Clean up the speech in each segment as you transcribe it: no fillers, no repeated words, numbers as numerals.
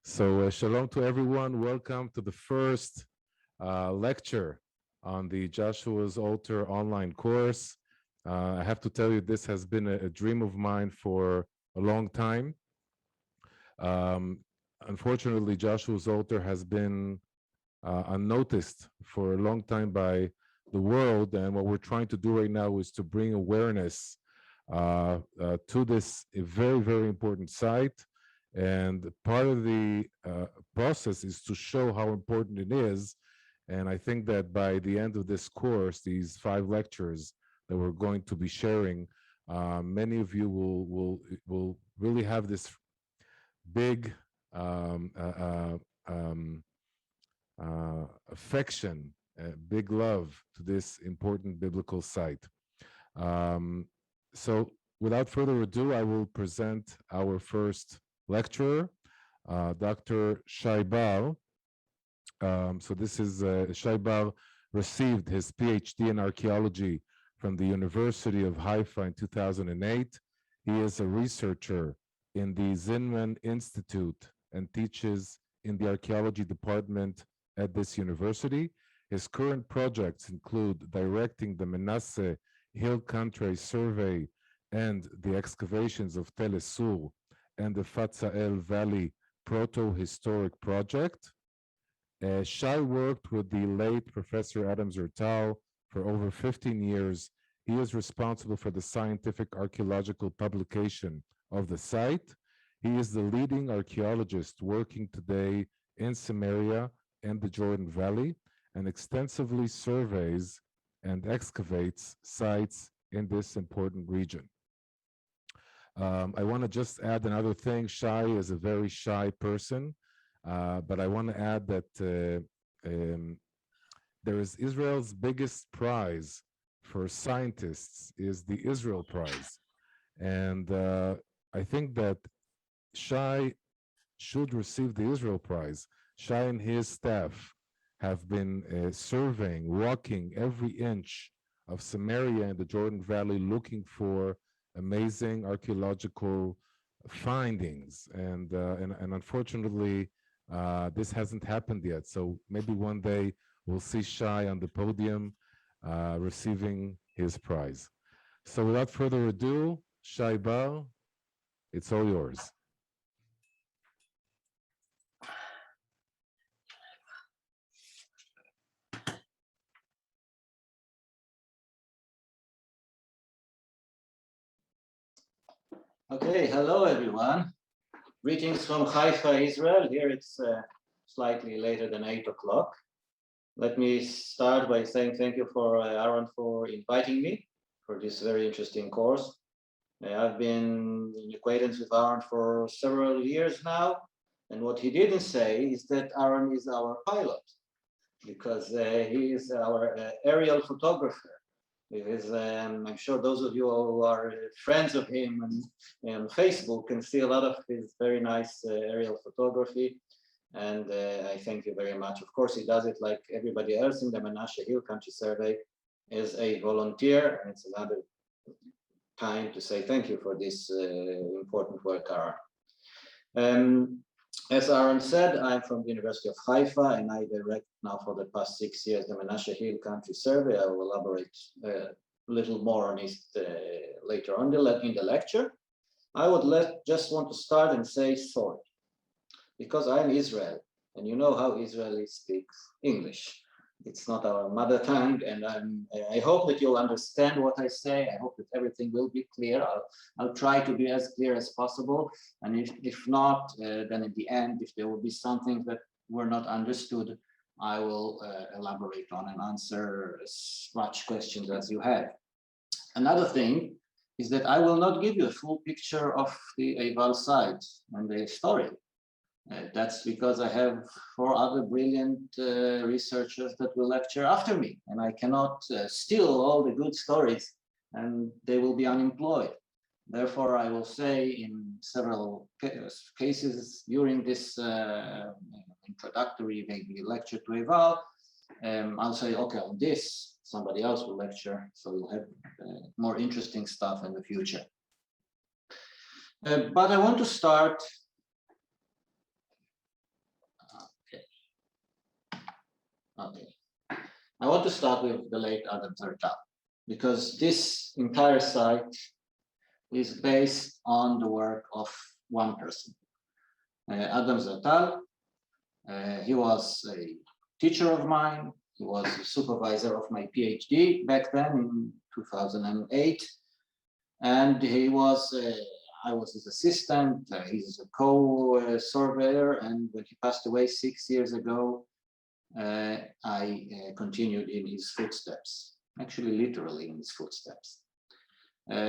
Shalom to everyone. Welcome to the first lecture on the Joshua's Altar online course. I have to tell you, this has been a dream of mine for a long time. Um, Unfortunately, Joshua's Altar has been unnoticed for a long time by the world, and what we're trying to do right now is to bring awareness to this very, very important site. And part of the process is to show how important it is. And I think that by the end of this course, these 5 lectures that we're going to be sharing, many of you will really have this big affection, big love to this important biblical site. So without further ado, I will present our first lecturer, Dr. Shay Bar. So this is Shay Bar received his PhD in archaeology from the University of Haifa in 2008. He is a researcher in the Zinman Institute and teaches in the archaeology department at this university. His current projects include directing the Manasseh Hill Country Survey and the excavations of Tel Sur and the Fatsael Valley Proto-Historic Project. Shay worked with the late Professor Adam Zertal for over 15 years. He is responsible for the scientific archaeological publication of the site. He is the leading archaeologist working today in Samaria and the Jordan Valley, and extensively surveys and excavates sites in this important region. I want to just add another thing. Shay is a very shy person, but I want to add that there is Israel's biggest prize for scientists is the Israel Prize. And I think that Shay should receive the Israel Prize. Shay and his staff have been surveying, walking every inch of Samaria and the Jordan Valley looking for amazing archaeological findings. And unfortunately, this hasn't happened yet. So maybe one day we'll see Shay on the podium receiving his prize. So without further ado, Shay Bar, it's all yours. Okay, hello everyone. Greetings from Haifa, Israel. Here it's slightly later than 8 o'clock. Let me start by saying thank you for Aaron for inviting me for this very interesting course. I've been in acquaintance with Aaron for several years now, and what he didn't say is that Aaron is our pilot, because he is our aerial photographer. Because I'm sure those of you who are friends of him on Facebook can see a lot of his very nice aerial photography. And I thank you very much. Of course, he does it like everybody else in the Manasseh Hill Country Survey as a volunteer. And it's another time to say thank you for this important work, Aaron. As Aaron said, I'm from the University of Haifa, and I direct now for the past 6 years the Manasseh Hill Country Survey. I will elaborate a little more on it later on in the lecture. I would just want to start and say sorry, because I'm Israel, and you know how Israeli speaks English. It's not our mother tongue, and I hope that you'll understand what I say. I hope that everything will be clear. I'll try to be as clear as possible. And if not, then at the end, if there will be something that were not understood, I will elaborate on and answer as much questions as you have. Another thing is that I will not give you a full picture of the Ebal site and the story. That's because I have 4 other brilliant researchers that will lecture after me, and I cannot steal all the good stories, and they will be unemployed. Therefore, I will say in several cases during this introductory maybe lecture to Ebal, I'll say, okay, on this, somebody else will lecture, so we'll have more interesting stuff in the future. But I want to start Okay. I want to start with the late Adam Zertal, because this entire site is based on the work of one person. Adam Zertal, he was a teacher of mine, he was a supervisor of my PhD back then in 2008, and he was, I was his assistant, he's a co-surveyor, and when he passed away 6 years ago, I continued in his footsteps, actually literally in his footsteps.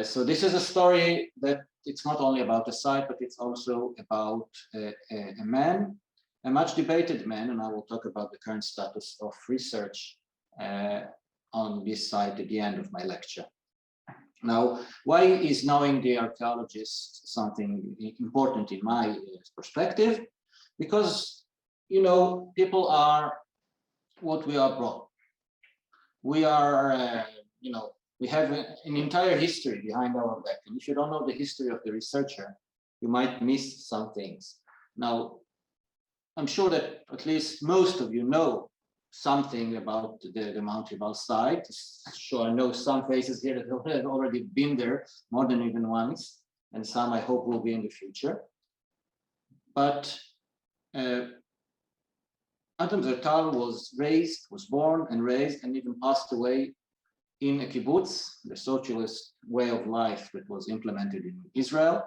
So this is a story that it's not only about the site, but it's also about a man, a much debated man, and I will talk about the current status of research on this site at the end of my lecture. Now, why is knowing the archaeologist something important in my perspective? Because, you know, people are what we are brought. We are, you know, we have an entire history behind our back. And if you don't know the history of the researcher, you might miss some things. Now, I'm sure that at least most of you know something about the Mt Ebal site. Sure, I know some faces here that have already been there more than even once, and some I hope will be in the future. But Adam Zertal was born and raised and even passed away in a kibbutz, the socialist way of life that was implemented in Israel,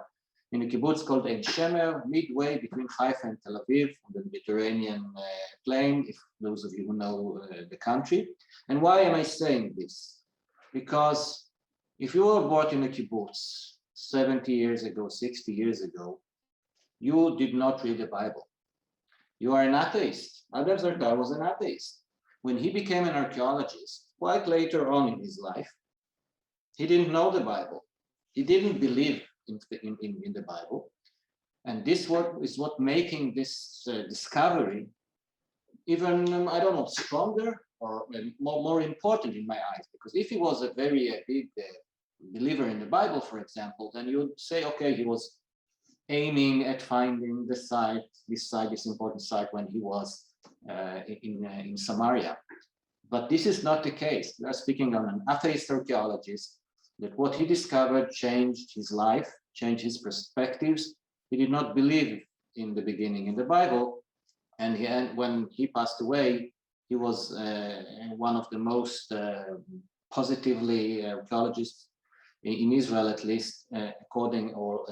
in a kibbutz called Ein Shemer, midway between Haifa and Tel Aviv on the Mediterranean plain, if those of you who know the country. And why am I saying this? Because if you were born in a kibbutz 70 years ago, 60 years ago, you did not read the Bible. You are an atheist. Adam Zertal was an atheist. When he became an archaeologist, quite later on in his life, he didn't know the Bible. He didn't believe in the Bible. And this is what making this discovery even, I don't know, stronger or more important in my eyes. Because if he was a very big believer in the Bible, for example, then you would say, okay, he was aiming at finding the site, this important site when he was in Samaria. But this is not the case. We are speaking on an atheist archaeologist, that what he discovered changed his life, changed his perspectives. He did not believe in the beginning in the Bible. And when he passed away, he was one of the most positively archaeologists in Israel, at least, according or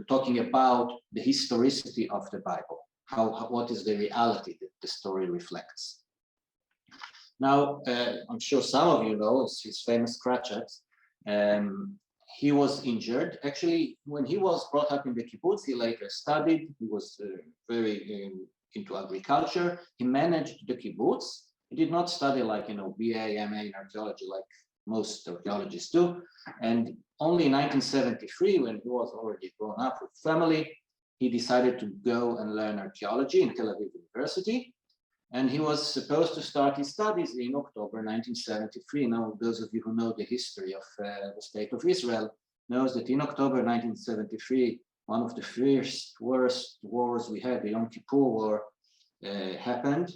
talking about the historicity of the Bible, what is the reality that the story reflects. Now, I'm sure some of you know his famous crotchets. He was injured. Actually, when he was brought up in the kibbutz, he later studied. He was very into agriculture. He managed the kibbutz. He did not study like, you know, BA, MA in archaeology like most archaeologists do. And only in 1973, when he was already grown up with family, he decided to go and learn archaeology in Tel Aviv University. And he was supposed to start his studies in October 1973. Now, those of you who know the history of the state of Israel knows that in October 1973, one of the first worst wars we had, the Yom Kippur War, happened.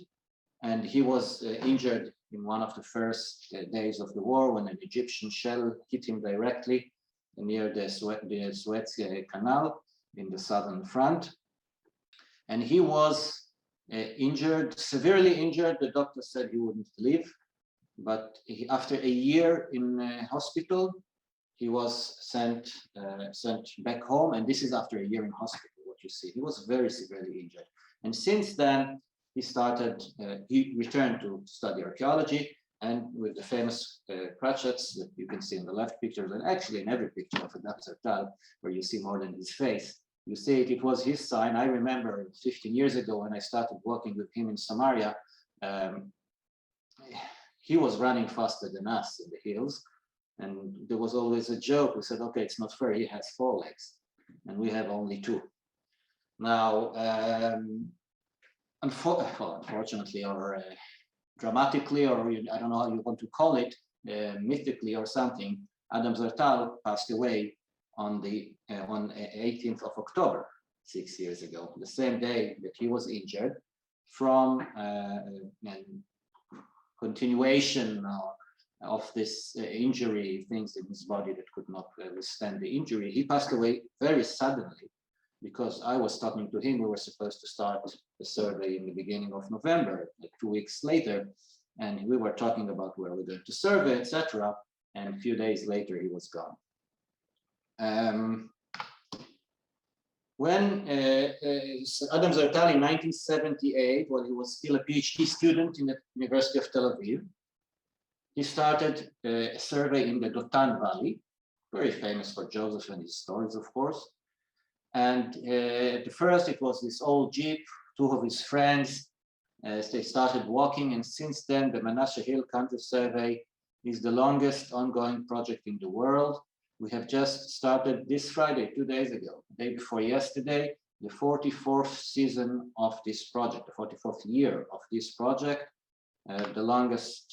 And he was injured in one of the first days of the war when an Egyptian shell hit him directly near the Suez Canal in the southern front. And he was injured, severely injured. The doctor said he wouldn't live, but after a year in hospital, he was sent back home. And this is after a year in hospital, what you see. He was very severely injured. And since then, he returned to study archaeology, and with the famous crotchets that you can see in the left pictures, and actually in every picture of Adam Zertal, where you see more than his face, you see it was his sign. I remember 15 years ago when I started working with him in Samaria, he was running faster than us in the hills. And there was always a joke. We said, okay, it's not fair. He has 4 legs and we have only 2. Now, unfortunately, or dramatically, or I don't know how you want to call it, mythically or something, Adam Zertal passed away on 18th of October, 6 years ago, the same day that he was injured from continuation of this injury, things in his body that could not withstand the injury. He passed away very suddenly because I was talking to him. We were supposed to start the survey in the beginning of November, like 2 weeks later, and we were talking about where we're going to survey, etc. And a few days later, he was gone. When Adam Zertal in 1978, when he was still a PhD student in the University of Tel Aviv, he started a survey in the Dotan Valley, very famous for Joseph and his stories, of course. And at first it was this old jeep, two of his friends, they started walking, and since then the Menashe Hill Country Survey is the longest ongoing project in the world. We have just started this Friday, 2 days ago, the day before yesterday, the 44th season of this project, the 44th year of this project, the longest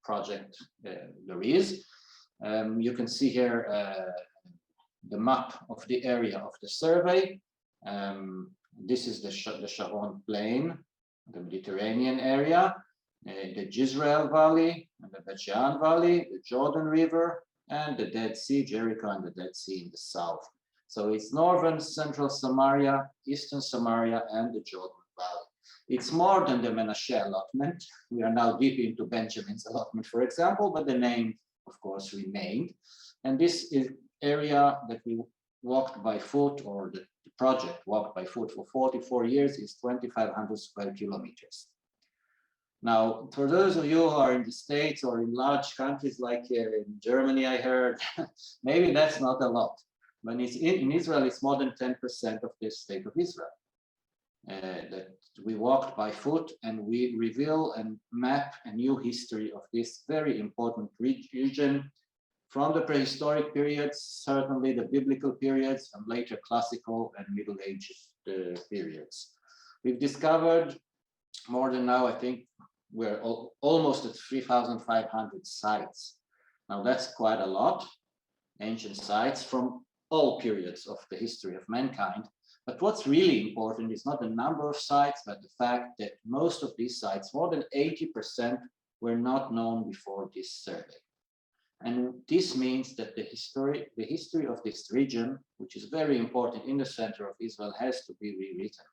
project there is. You can see here the map of the area of the survey. This is the Sharon Plain, the Mediterranean area, the Jezreel Valley, and the Bet Shean Valley, the Jordan River, and the Dead Sea, Jericho and the Dead Sea in the south. So it's northern, central Samaria, eastern Samaria, and the Jordan Valley. It's more than the Menashe allotment. We are now deep into Benjamin's allotment, for example, but the name, of course, remained. And this is area that we walked by foot, or the project walked by foot for 44 years, is 2,500 square kilometers. Now, for those of you who are in the States or in large countries like in Germany, I heard, maybe that's not a lot. But in Israel, it's more than 10% of the state of Israel. That we walked by foot, and we reveal and map a new history of this very important region from the prehistoric periods, certainly the biblical periods, and later classical and Middle Ages periods. We've discovered more than now, I think we're almost at 3,500 sites. Now that's quite a lot, ancient sites from all periods of the history of mankind. But what's really important is not the number of sites, but the fact that most of these sites, more than 80%, were not known before this survey. And this means that the history of this region, which is very important in the center of Israel, has to be rewritten.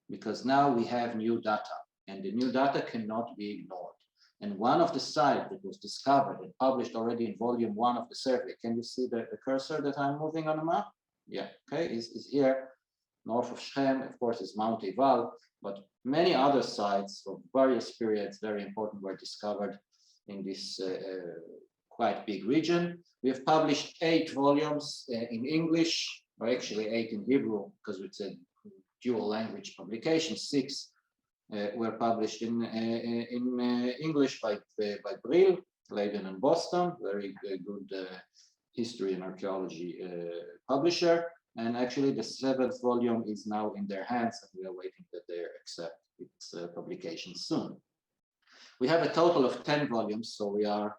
Because now we have new data, and the new data cannot be ignored. And one of the sites that was discovered and published already in volume 1 of the survey, can you see the cursor that I'm moving on the map? Yeah, okay, is here, north of Shechem, of course, is Mount Ebal, but many other sites from various periods, very important, were discovered in this quite big region. We have published 8 volumes in English, or actually 8 in Hebrew, because it's a dual language publication. 6 were published in English by Brill, Leiden and Boston, very good history and archaeology publisher. And actually the 7th volume is now in their hands, and we are waiting that they accept its publication soon. We have a total of 10 volumes, so we are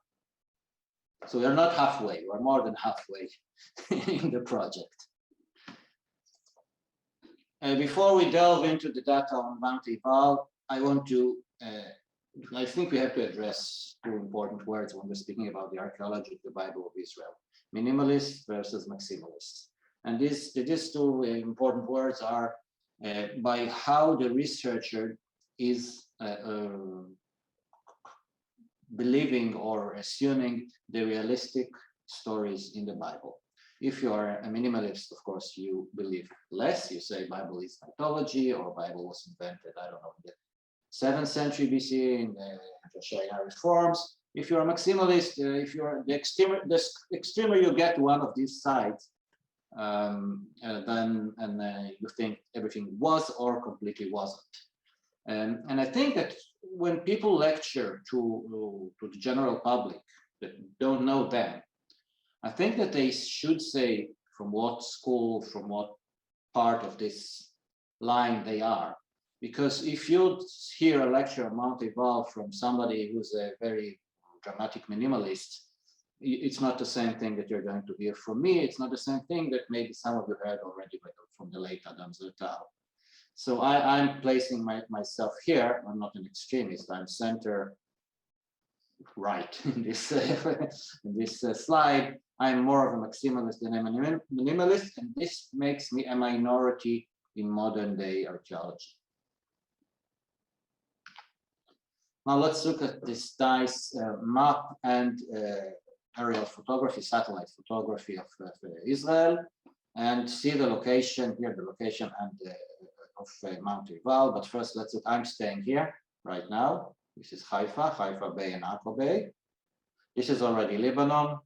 not halfway, we're more than halfway in the project. Before we delve into the data on Mt Ebal, I think we have to address 2 important words when we're speaking about the archaeology of the Bible of Israel: minimalists versus maximalists. And these 2 important words are by how the researcher is believing or assuming the realistic stories in the Bible. If you are a minimalist, of course, you believe less. You say Bible is mythology, or Bible was invented, I don't know, in the 7th century BC in the Joshua reforms. If you're a maximalist, if you're the extremer you get to one of these sides, then you think everything was or completely wasn't. And I think that when people lecture to the general public that don't know them, I think that they should say from what school, from what part of this line they are. Because if you hear a lecture on Mount Ebal from somebody who's a very dramatic minimalist, it's not the same thing that you're going to hear from me. It's not the same thing that maybe some of you heard already from the late Adam Zertal. So I'm placing myself here. I'm not an extremist. I'm center right in this slide. I'm more of a maximalist than a minimalist, and this makes me a minority in modern day archaeology. Now let's look at this nice map and aerial photography, satellite photography of Israel, and see the location here, the location and of Mount Ebal. But first, let's look. I'm staying here right now. This is Haifa Bay and Akko Bay. This is already Lebanon.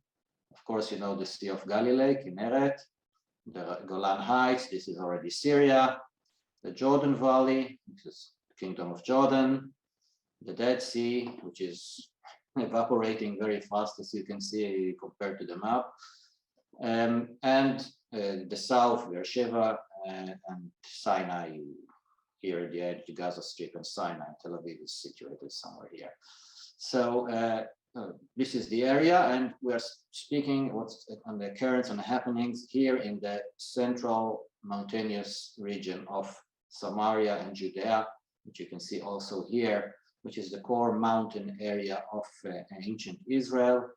Of course, you know the Sea of Galilee, Kinneret, the Golan Heights. This is already Syria, the Jordan Valley. This is the Kingdom of Jordan, the Dead Sea, which is evaporating very fast, as you can see compared to the map, and the south, Beersheba, and Sinai here at the edge, the Gaza Strip and Sinai. Tel Aviv is situated somewhere here. So this is the area, and we are speaking what's on the occurrence and the happenings here in the central mountainous region of Samaria and Judea, which you can see also here, which is the core mountain area of ancient Israel,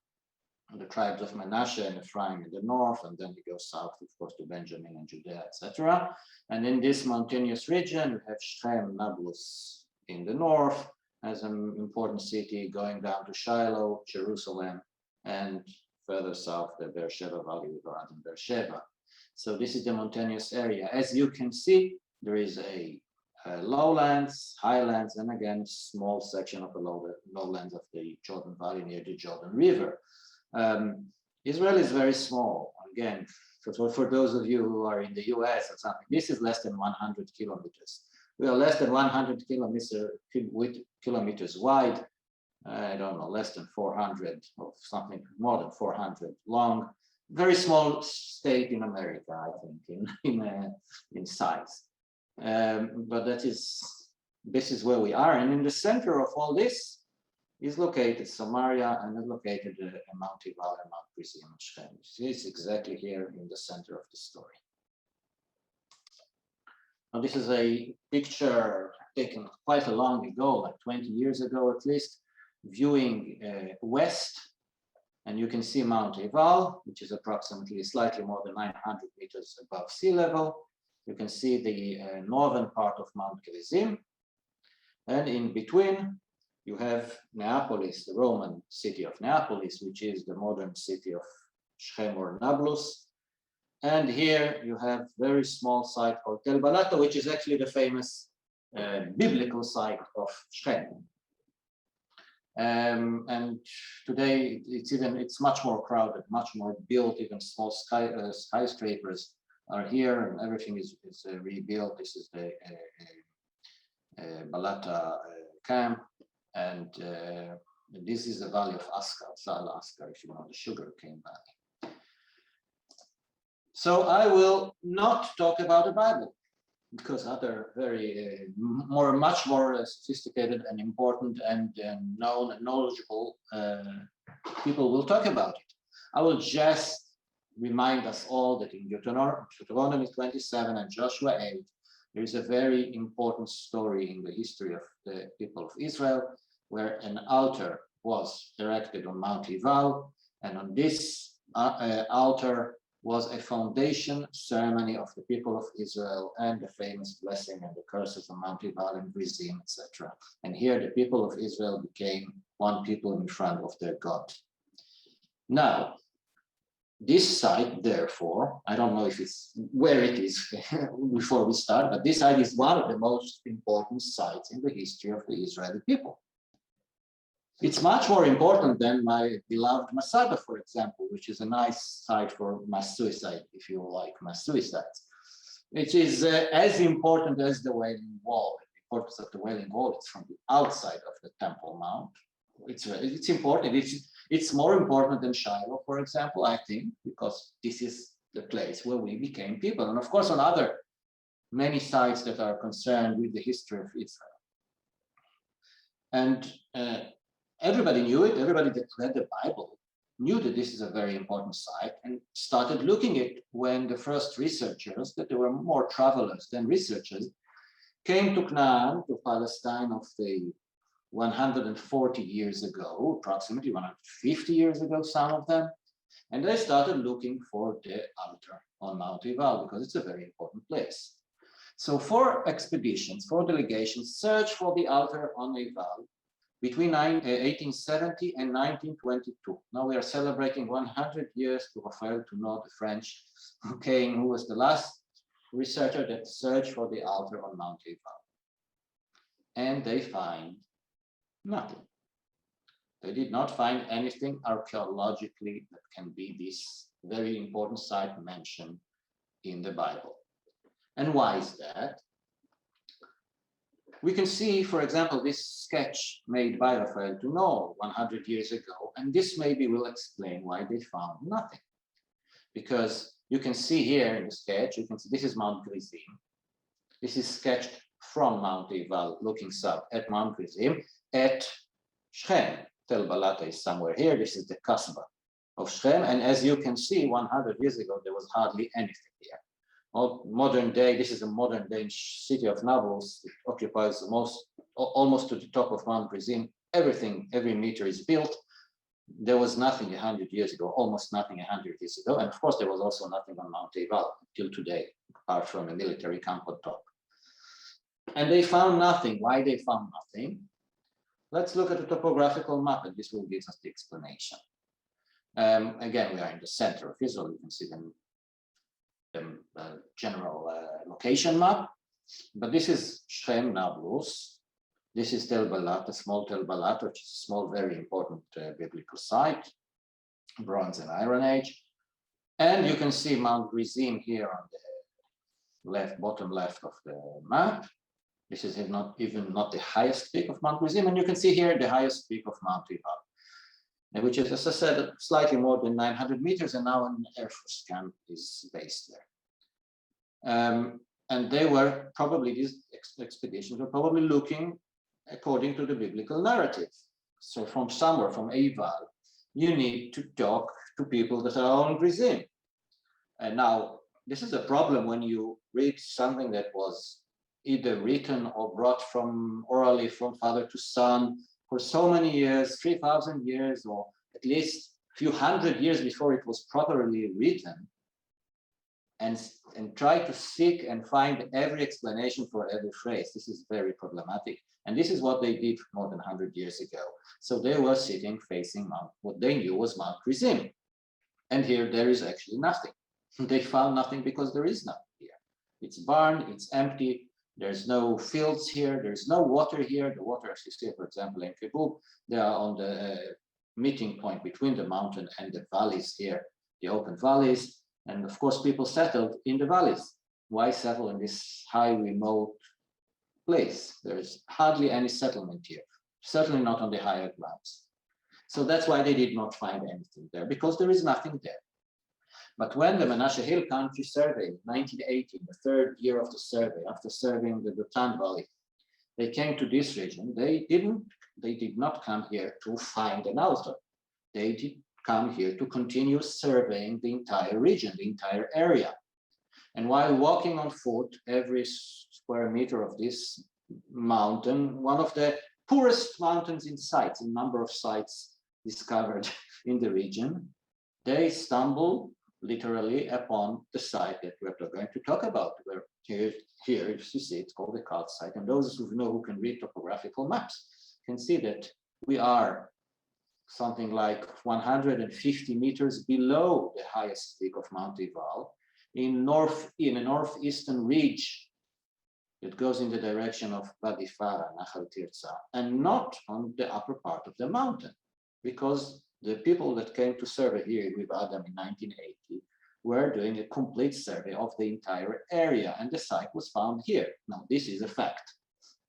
and the tribes of Manasseh and Ephraim in the north, and then you go south, of course, to Benjamin and Judea, etc. And in this mountainous region, you have Shechem, Nablus in the north, as an important city, going down to Shiloh, Jerusalem, and further south, the Beersheba Valley with Arad and Beersheba. So this is the mountainous area. As you can see, there is a lowlands, highlands, and again, small section of the lowlands of the Jordan Valley near the Jordan River. Israel is very small. Again, for those of you who are in the US or something, this is less than 100 kilometers. We are less than 100 kilometers wide. I don't know, less than 400 or something, more than 400 long. Very small state in America, I think, in size. But this is where we are. And in the center of all this is located Samaria, and is located Mount Ebal and Mount Gerizim and Shechem. It's exactly here in the center of the story. Now, this is a picture taken quite a long ago, like 20 years ago at least, viewing west, and you can see Mount Ebal, which is approximately slightly more than 900 meters above sea level. You can see the northern part of Mount Gerizim, and in between you have Neapolis, the Roman city of Neapolis, which is the modern city of Shechem or Nablus. And here you have very small site called Tel Balata, which is actually the famous biblical site of Shechem. And today it's much more crowded, much more built. Even small skyscrapers are here, and everything is rebuilt. This is the Balata camp, and this is the valley of Askar, Zal Askar, if you know, the sugarcane valley. So I will not talk about the Bible, because other very much more sophisticated and important and known and knowledgeable people will talk about it. I will just remind us all that in Deuteronomy 27 and Joshua 8, there is a very important story in the history of the people of Israel, where an altar was erected on Mount Ebal, and on this altar was a foundation ceremony of the people of Israel, and the famous blessing and the curses on Mount Ebal and Gerizim, etc. And here the people of Israel became one people in front of their God. Now, this site, therefore, I don't know if it's where it is before we start, but this site is one of the most important sites in the history of the Israeli people. It's much more important than my beloved Masada, for example, which is a nice site for mass suicide, if you like mass suicides. It is as important as the Wailing Wall. The importance of the Wailing Wall is from the outside of the Temple Mount. It's important. It's more important than Shiloh, for example, I think, because this is the place where we became people. And of course, on other many sites that are concerned with the history of Israel. And everybody knew it. Everybody that read the Bible knew that this is a very important site and started looking at it when the first researchers, that there were more travelers than researchers, came to Canaan, to Palestine of the 140 years ago, approximately 150 years ago, some of them, and they started looking for the altar on Mount Ebal because it's a very important place. So 4 expeditions, 4 delegations searched for the altar on Ebal between 1870 and 1922. Now we are celebrating 100 years to Raphael Tourneur, the French, who was the last researcher that searched for the altar on Mount Ebal. And they find nothing. They did not find anything archaeologically that can be this very important site mentioned in the Bible. And why is that? We can see, for example, this sketch made by Raphael Tourneur 100 years ago, and this maybe will explain why they found nothing. Because you can see here in the sketch, you can see this is Mount Gerizim. This is sketched from Mount Ebal, looking south at Mount Gerizim, at Shechem. Tel Balata is somewhere here. This is the Kasbah of Shechem. And as you can see, 100 years ago, there was hardly anything here. Modern day, this is a modern day city of Nablus. It occupies almost to the top of Mount Gerizim. Everything, every meter is built. There was nothing 100 years ago, almost nothing 100 years ago. And of course, there was also nothing on Mount Ebal till today, apart from a military camp on top. And they found nothing. Why they found nothing? Let's look at the topographical map, and this will give us the explanation. Again, we are in the center of Israel. You can see the general location map. But this is Shechem, Nablus. This is Tel Balat, a small Tel Balat, which is a small, very important biblical site, Bronze and Iron Age. And you can see Mount Gerizim here on the bottom left of the map. This is not the highest peak of Mount Gerizim, and you can see here the highest peak of Mount Ebal, which is, as I said, slightly more than 900 meters, and now an Air Force camp is based there. And they were probably, these expeditions were probably looking according to the biblical narrative. So from somewhere, from Ebal, you need to talk to people that are on Gerizim. And now, this is a problem when you read something that was either written or brought from orally from father to son for so many years, 3,000 years, or at least a few hundred years before it was properly written, and try to seek and find every explanation for every phrase. This is very problematic. And this is what they did more than 100 years ago. So they were sitting facing what they knew was Mount Gerizim. And here there is actually nothing. They found nothing because there is nothing here. It's barren, it's empty. There's no fields here. There's no water here. The water, as you see, for example, in Kibub, they are on the meeting point between the mountain and the valleys here, the open valleys. And of course, people settled in the valleys. Why settle in this high remote place? There is hardly any settlement here, certainly not on the higher grounds. So that's why they did not find anything there, because there is nothing there. But when the Menashe Hill Country Survey in 1918, the third year of the survey, after surveying the Dotan Valley, they came to this region. They did not come here to find an altar. They did come here to continue surveying the entire region, the entire area. And while walking on foot every square meter of this mountain, one of the poorest mountains in sites, in number of sites discovered in the region, they stumbled literally upon the site that we're going to talk about. Where here, you see, it's called the cult site. And those who can read topographical maps can see that we are something like 150 meters below the highest peak of Mount Ebal in a northeastern ridge that goes in the direction of Wadi Farah, Nachal Tirza, and not on the upper part of the mountain, because the people that came to survey here with Adam in 1980 were doing a complete survey of the entire area, and the site was found here. Now, this is a fact.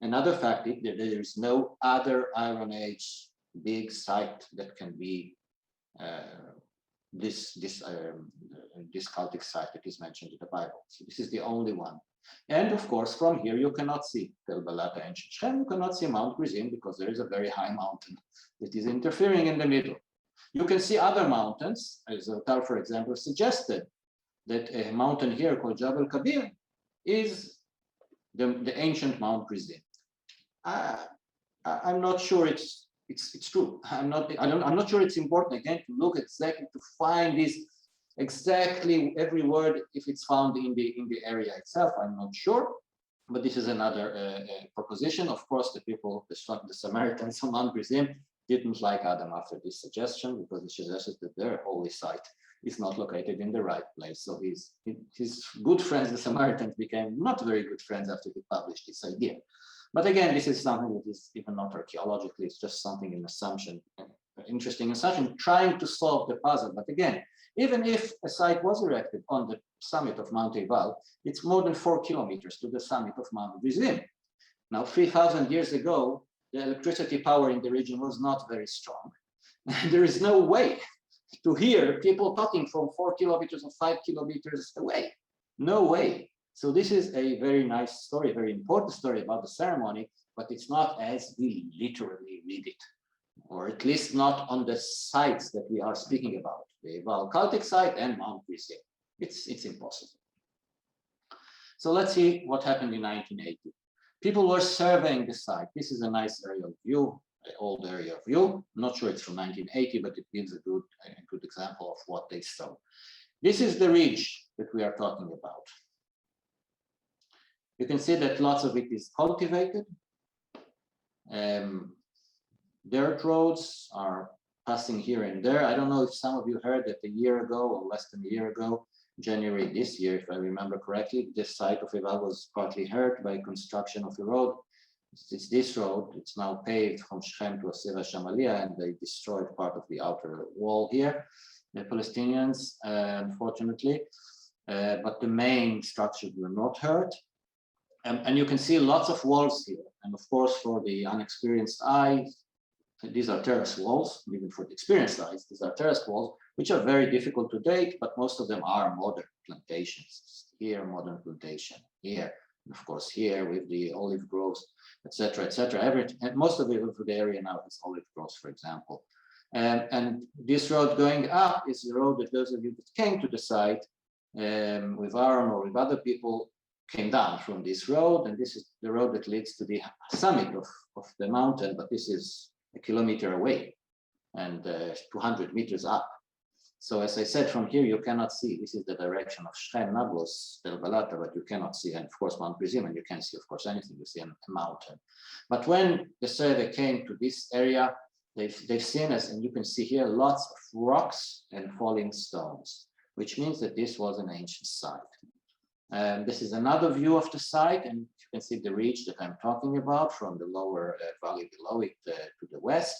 Another fact is that there is no other Iron Age big site that can be this cultic site that is mentioned in the Bible. So this is the only one. And of course, from here, you cannot see Tel Balata and Shechem. You cannot see Mount Gerizim because there is a very high mountain that is interfering in the middle. You can see other mountains, as Zertal, for example, suggested that a mountain here called Jabal Kabir is the ancient Mount Gerizim. I'm not sure it's true. I'm not sure it's important again to look exactly to find this exactly every word if it's found in the area itself. I'm not sure, but this is another proposition. Of course, the people, the Samaritans on Mount Gerizim, didn't like Adam after this suggestion because it suggested that their holy site is not located in the right place. So his good friends, the Samaritans, became not very good friends after he published this idea. But again, this is something that is even not archaeologically, it's just something, an assumption, interesting assumption, trying to solve the puzzle. But again, even if a site was erected on the summit of Mount Ebal, it's more than 4 kilometers to the summit of Mount Gerizim. Now, 3,000 years ago, the electricity power in the region was not very strong. There is no way to hear people talking from 4 kilometers or 5 kilometers away. No way. So this is a very nice story, very important story about the ceremony, but it's not as we literally read it, or at least not on the sites that we are speaking about, the Ebal cultic site and Mount Gerizim. It's impossible. So let's see what happened in 1980. People were surveying the site. This is a nice aerial view, an old aerial view. I'm not sure it's from 1980, but it gives a good example of what they saw. This is the ridge that we are talking about. You can see that lots of it is cultivated. Dirt roads are passing here and there. I don't know if some of you heard that a year ago or less than a year ago, January this year, if I remember correctly, this site of Ebal was partly hurt by construction of a road. It's this road. It's now paved from Shechem to Asera Shamalia, and they destroyed part of the outer wall here, the Palestinians, unfortunately. But the main structures were not hurt. And you can see lots of walls here. And of course, for the unexperienced eye, these are terrace walls. Even for the experienced eyes, these are terrace walls, which are very difficult to date, but most of them are modern plantations. Here, modern plantation. Here, and of course, here with the olive groves, etc., etc. And most of the area now is olive groves, for example. And this road going up is the road that those of you that came to the site with Aaron or with other people came down from this road, and this is the road that leads to the summit of the mountain, but this is a kilometer away and 200 meters up. So as I said, from here you cannot see. This is the direction of Shechem, Nablus, Tel Balata, but you cannot see, and of course Mount Gerizim, and you can't see, of course, anything. You see a mountain. But when the survey came to this area, they've seen us, and you can see here lots of rocks and falling stones, which means that this was an ancient site. This is another view of the site, and you can see the ridge that I'm talking about from the lower valley below it to the west.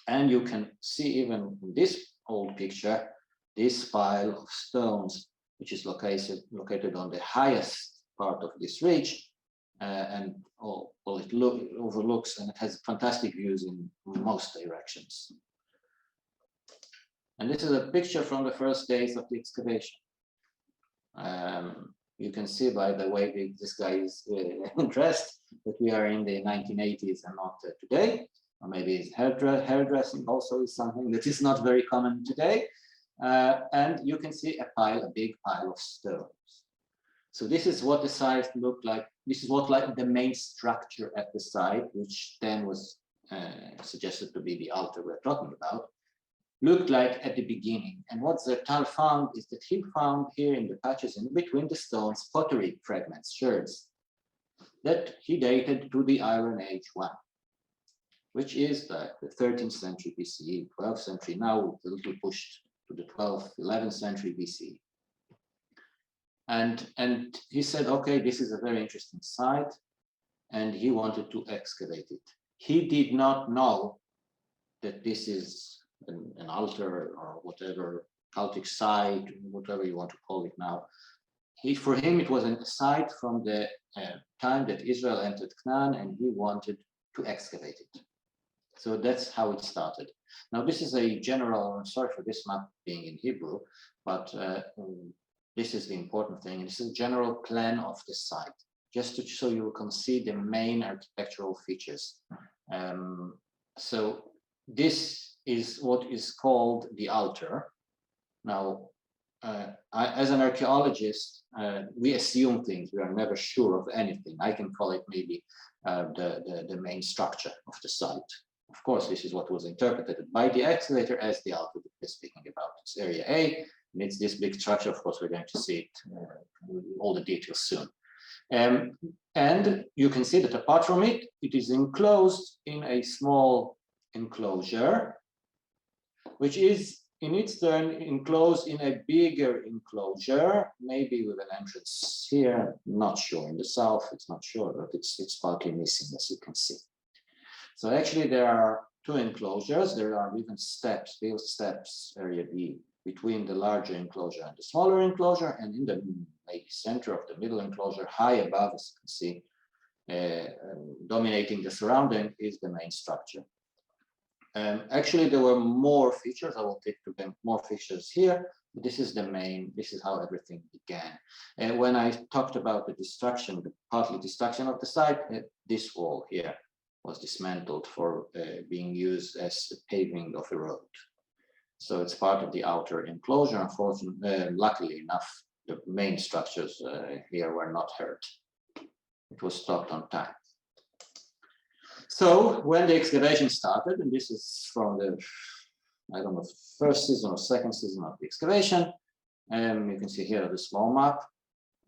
And you can see even in this old picture, this pile of stones, which is located on the highest part of this ridge, and it overlooks, and it has fantastic views in most directions. And this is a picture from the first days of the excavation. You can see by the way this guy is dressed that we are in the 1980s and not today. Or maybe his hairdressing also is something that is not very common today. And you can see a big pile of stones. So this is what the site looked like. This is what like the main structure at the site, which then was suggested to be the altar we're talking about, looked like at the beginning. And what Zertal found is that he found here in the patches in between the stones pottery fragments, sherds, that he dated to the Iron Age 1, which is the 13th century BCE, 12th century, now a little pushed to the 12th, 11th century BCE. And he said, okay, this is a very interesting site, and he wanted to excavate it. He did not know that this is an altar or whatever, cultic site, whatever you want to call it now. For him, it was a site from the time that Israel entered Canaan, and he wanted to excavate it. So that's how it started. Now, this is a general, I'm sorry for this map being in Hebrew, but this is the important thing. This is a general plan of the site, just to so you can see the main architectural features. So this is what is called the altar. Now, as an archaeologist, we assume things. We are never sure of anything. I can call it maybe the main structure of the site. Of course, this is what was interpreted by the excavator as the output is speaking about. It's area A, and it's this big structure. Of course, we're going to see it, all the details soon. And you can see that apart from it, it is enclosed in a small enclosure, which is in its turn enclosed in a bigger enclosure, maybe with an entrance here, not sure. In the south, it's not sure, but it's partly missing, as you can see. So actually there are two enclosures. There are even steps, built steps, area B, between the larger enclosure and the smaller enclosure, and in the maybe center of the middle enclosure, high above, as you can see, dominating the surrounding is the main structure. Actually, there were more features. I will take to them more features here. But this is the main. This is how everything began. And when I talked about the destruction, the partly destruction of the site, this wall here was dismantled for being used as the paving of a road. So it's part of the outer enclosure. Unfortunately, luckily enough, the main structures here were not hurt. It was stopped on time. So when the excavation started, and this is from the, I don't know, first season or second season of the excavation, you can see here the small map.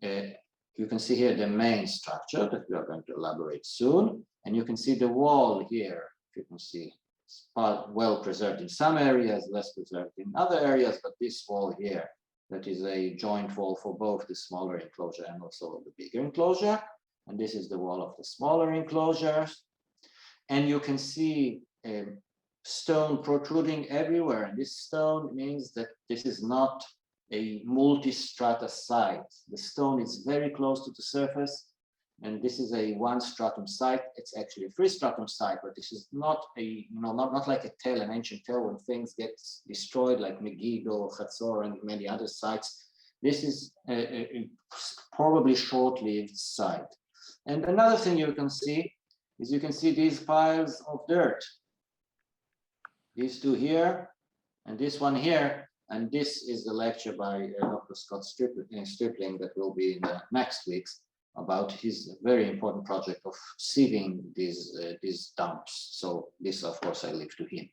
You can see here the main structure that we are going to elaborate soon. And you can see the wall here. You can see it's well preserved in some areas, less preserved in other areas, but this wall here, that is a joint wall for both the smaller enclosure and also the bigger enclosure. And this is the wall of the smaller enclosures. And you can see stone protruding everywhere. And this stone means that this is not a multi-strata site. The stone is very close to the surface. And this is a one stratum site. It's actually a three stratum site, but this is not a, not like a tell, an ancient tell when things get destroyed like Megiddo, Hatzor, and many other sites. This is a probably short-lived site. And another thing you can see is you can see these piles of dirt. These two here, and this one here. And this is the lecture by Dr. Scott Stripling that will be in the next weeks about his very important project of sieving these dumps. So this, of course, I leave to him.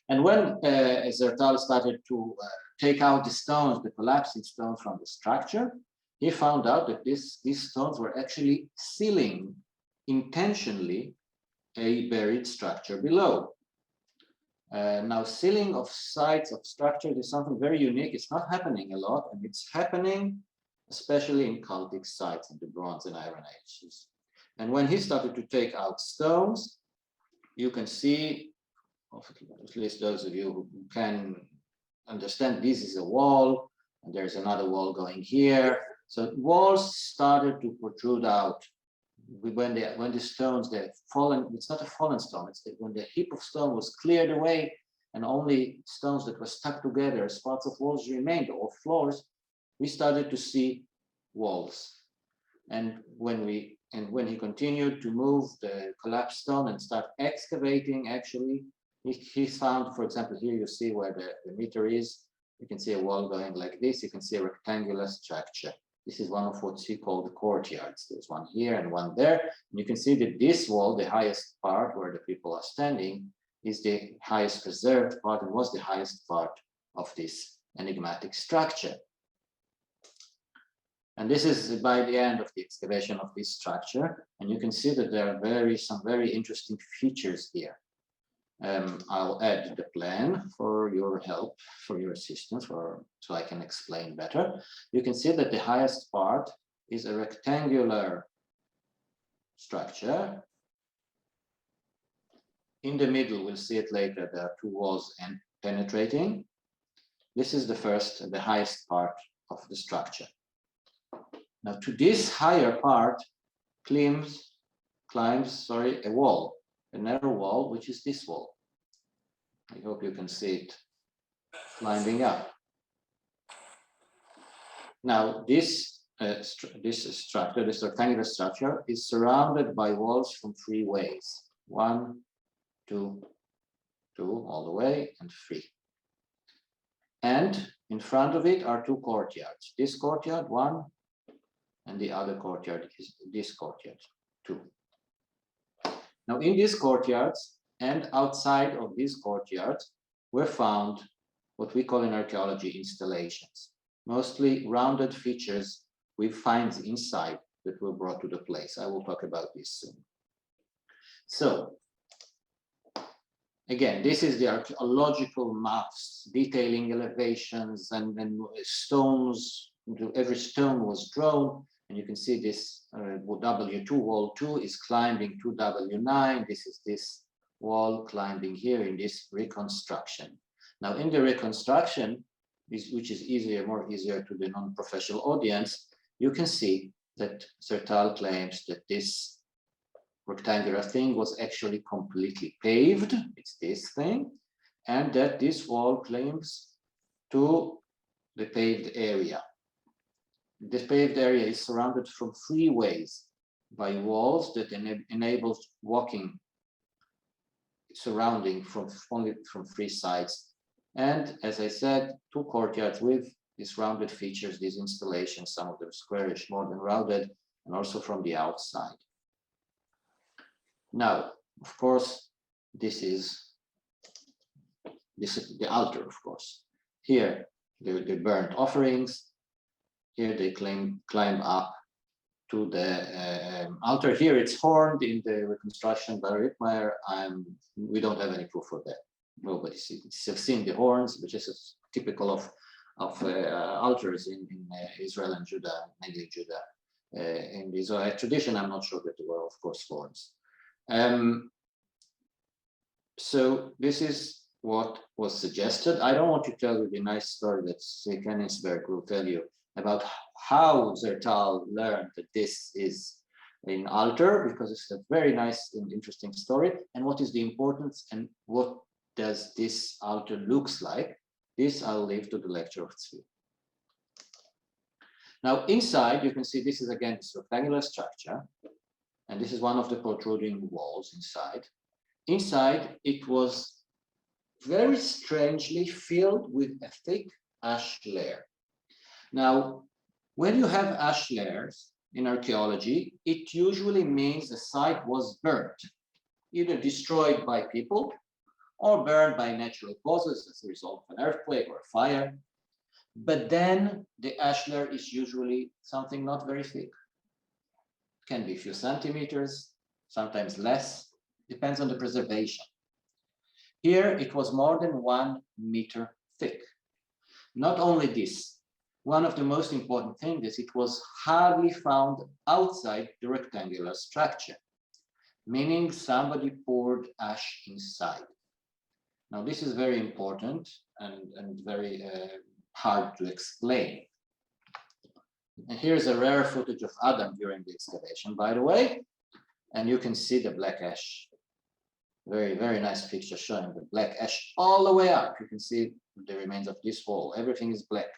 And when Zertal started to take out the stones, the collapsing stones from the structure, he found out that these stones were actually sealing intentionally a buried structure below. Now, sealing of sites of structures is something very unique. It's not happening a lot, and it's happening especially in cultic sites in the Bronze and Iron Ages. And when he started to take out stones, you can see, at least those of you who can understand, this is a wall, and there's another wall going here. So walls started to protrude out. When the stones, they're fallen, it's not a fallen stone, it's when the heap of stone was cleared away and only stones that were stuck together as parts of walls remained, or floors, we started to see walls. And when he continued to move the collapsed stone and start excavating, actually, he found, for example, here you see where the meter is. You can see a wall going like this. You can see a rectangular structure. This is one of what he called the courtyards. There's one here and one there. And you can see that this wall, the highest part where the people are standing, is the highest preserved part and was the highest part of this enigmatic structure. And this is by the end of the excavation of this structure. And you can see that there are some very interesting features here. I'll add the plan for your help, for your assistance, so I can explain better. You can see that the highest part is a rectangular structure. In the middle, we'll see it later, there are two walls and penetrating. This is the highest part of the structure. Now to this higher part climbs a wall, a narrow wall, which is this wall. I hope you can see it climbing up. Now this rectangular structure is surrounded by walls from three ways. 1, 2, all the way, and 3. And In front of it are two courtyards. This courtyard, one, and the other courtyard is this courtyard, two. Now in these courtyards and outside of these courtyards were found what we call in archaeology installations, mostly rounded features with finds inside that were brought to the place. I will talk about this soon. So again, this is the archaeological maps detailing elevations and stones. Every stone was drawn, and you can see this W2 wall 2 is climbing to W9. This is this wall climbing here in this reconstruction. Now, in the reconstruction, which is more easier to the non-professional audience, you can see that Zertal claims that this rectangular thing was actually completely paved. It's this thing, and that this wall claims to the paved area. The paved area is surrounded from three ways by walls that enables walking surrounding only from three sides. And as I said, two courtyards with these rounded features, these installations, some of them squarish, more than rounded, and also from the outside. Now, of course, this is the altar, of course. Here, they burnt offerings. Here they climb up to the altar. Here it's horned in the reconstruction by Rittmeyer. We don't have any proof for that. Nobody's seen the horns, which is typical of altars in Israel and Judah, mainly Judah. In the Israelite tradition, I'm not sure that there were, of course, horns. So this is what was suggested. I don't want to tell you the nice story that Shay will tell you about how Zertal learned that this is an altar, because it's a very nice and interesting story, and what is the importance and what does this altar looks like. This I'll leave to the lecture of Tzvi. Now inside, you can see this is again this rectangular structure, and this is one of the protruding walls inside. Inside, it was very strangely filled with a thick ash layer. Now, when you have ash layers in archaeology, it usually means the site was burnt, either destroyed by people or burned by natural causes as a result of an earthquake or a fire. But then the ash layer is usually something not very thick. It can be a few centimeters, sometimes less, depends on the preservation. Here it was more than 1 meter thick. Not only this, one of the most important things is it was hardly found outside the rectangular structure, meaning somebody poured ash inside. Now this is very important and very hard to explain. And here's a rare footage of Adam during the excavation, by the way, and you can see the black ash. Very, very nice picture showing the black ash all the way up. You can see the remains of this wall. Everything is black.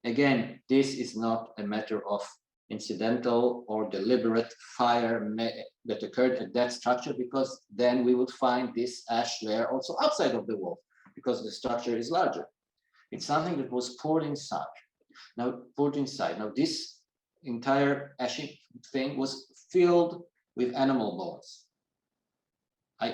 Again, this is not a matter of incidental or deliberate fire that occurred at that structure, because then we would find this ash layer also outside of the wall, because the structure is larger. It's something that was poured inside. Now, this entire ashy thing was filled with animal bones.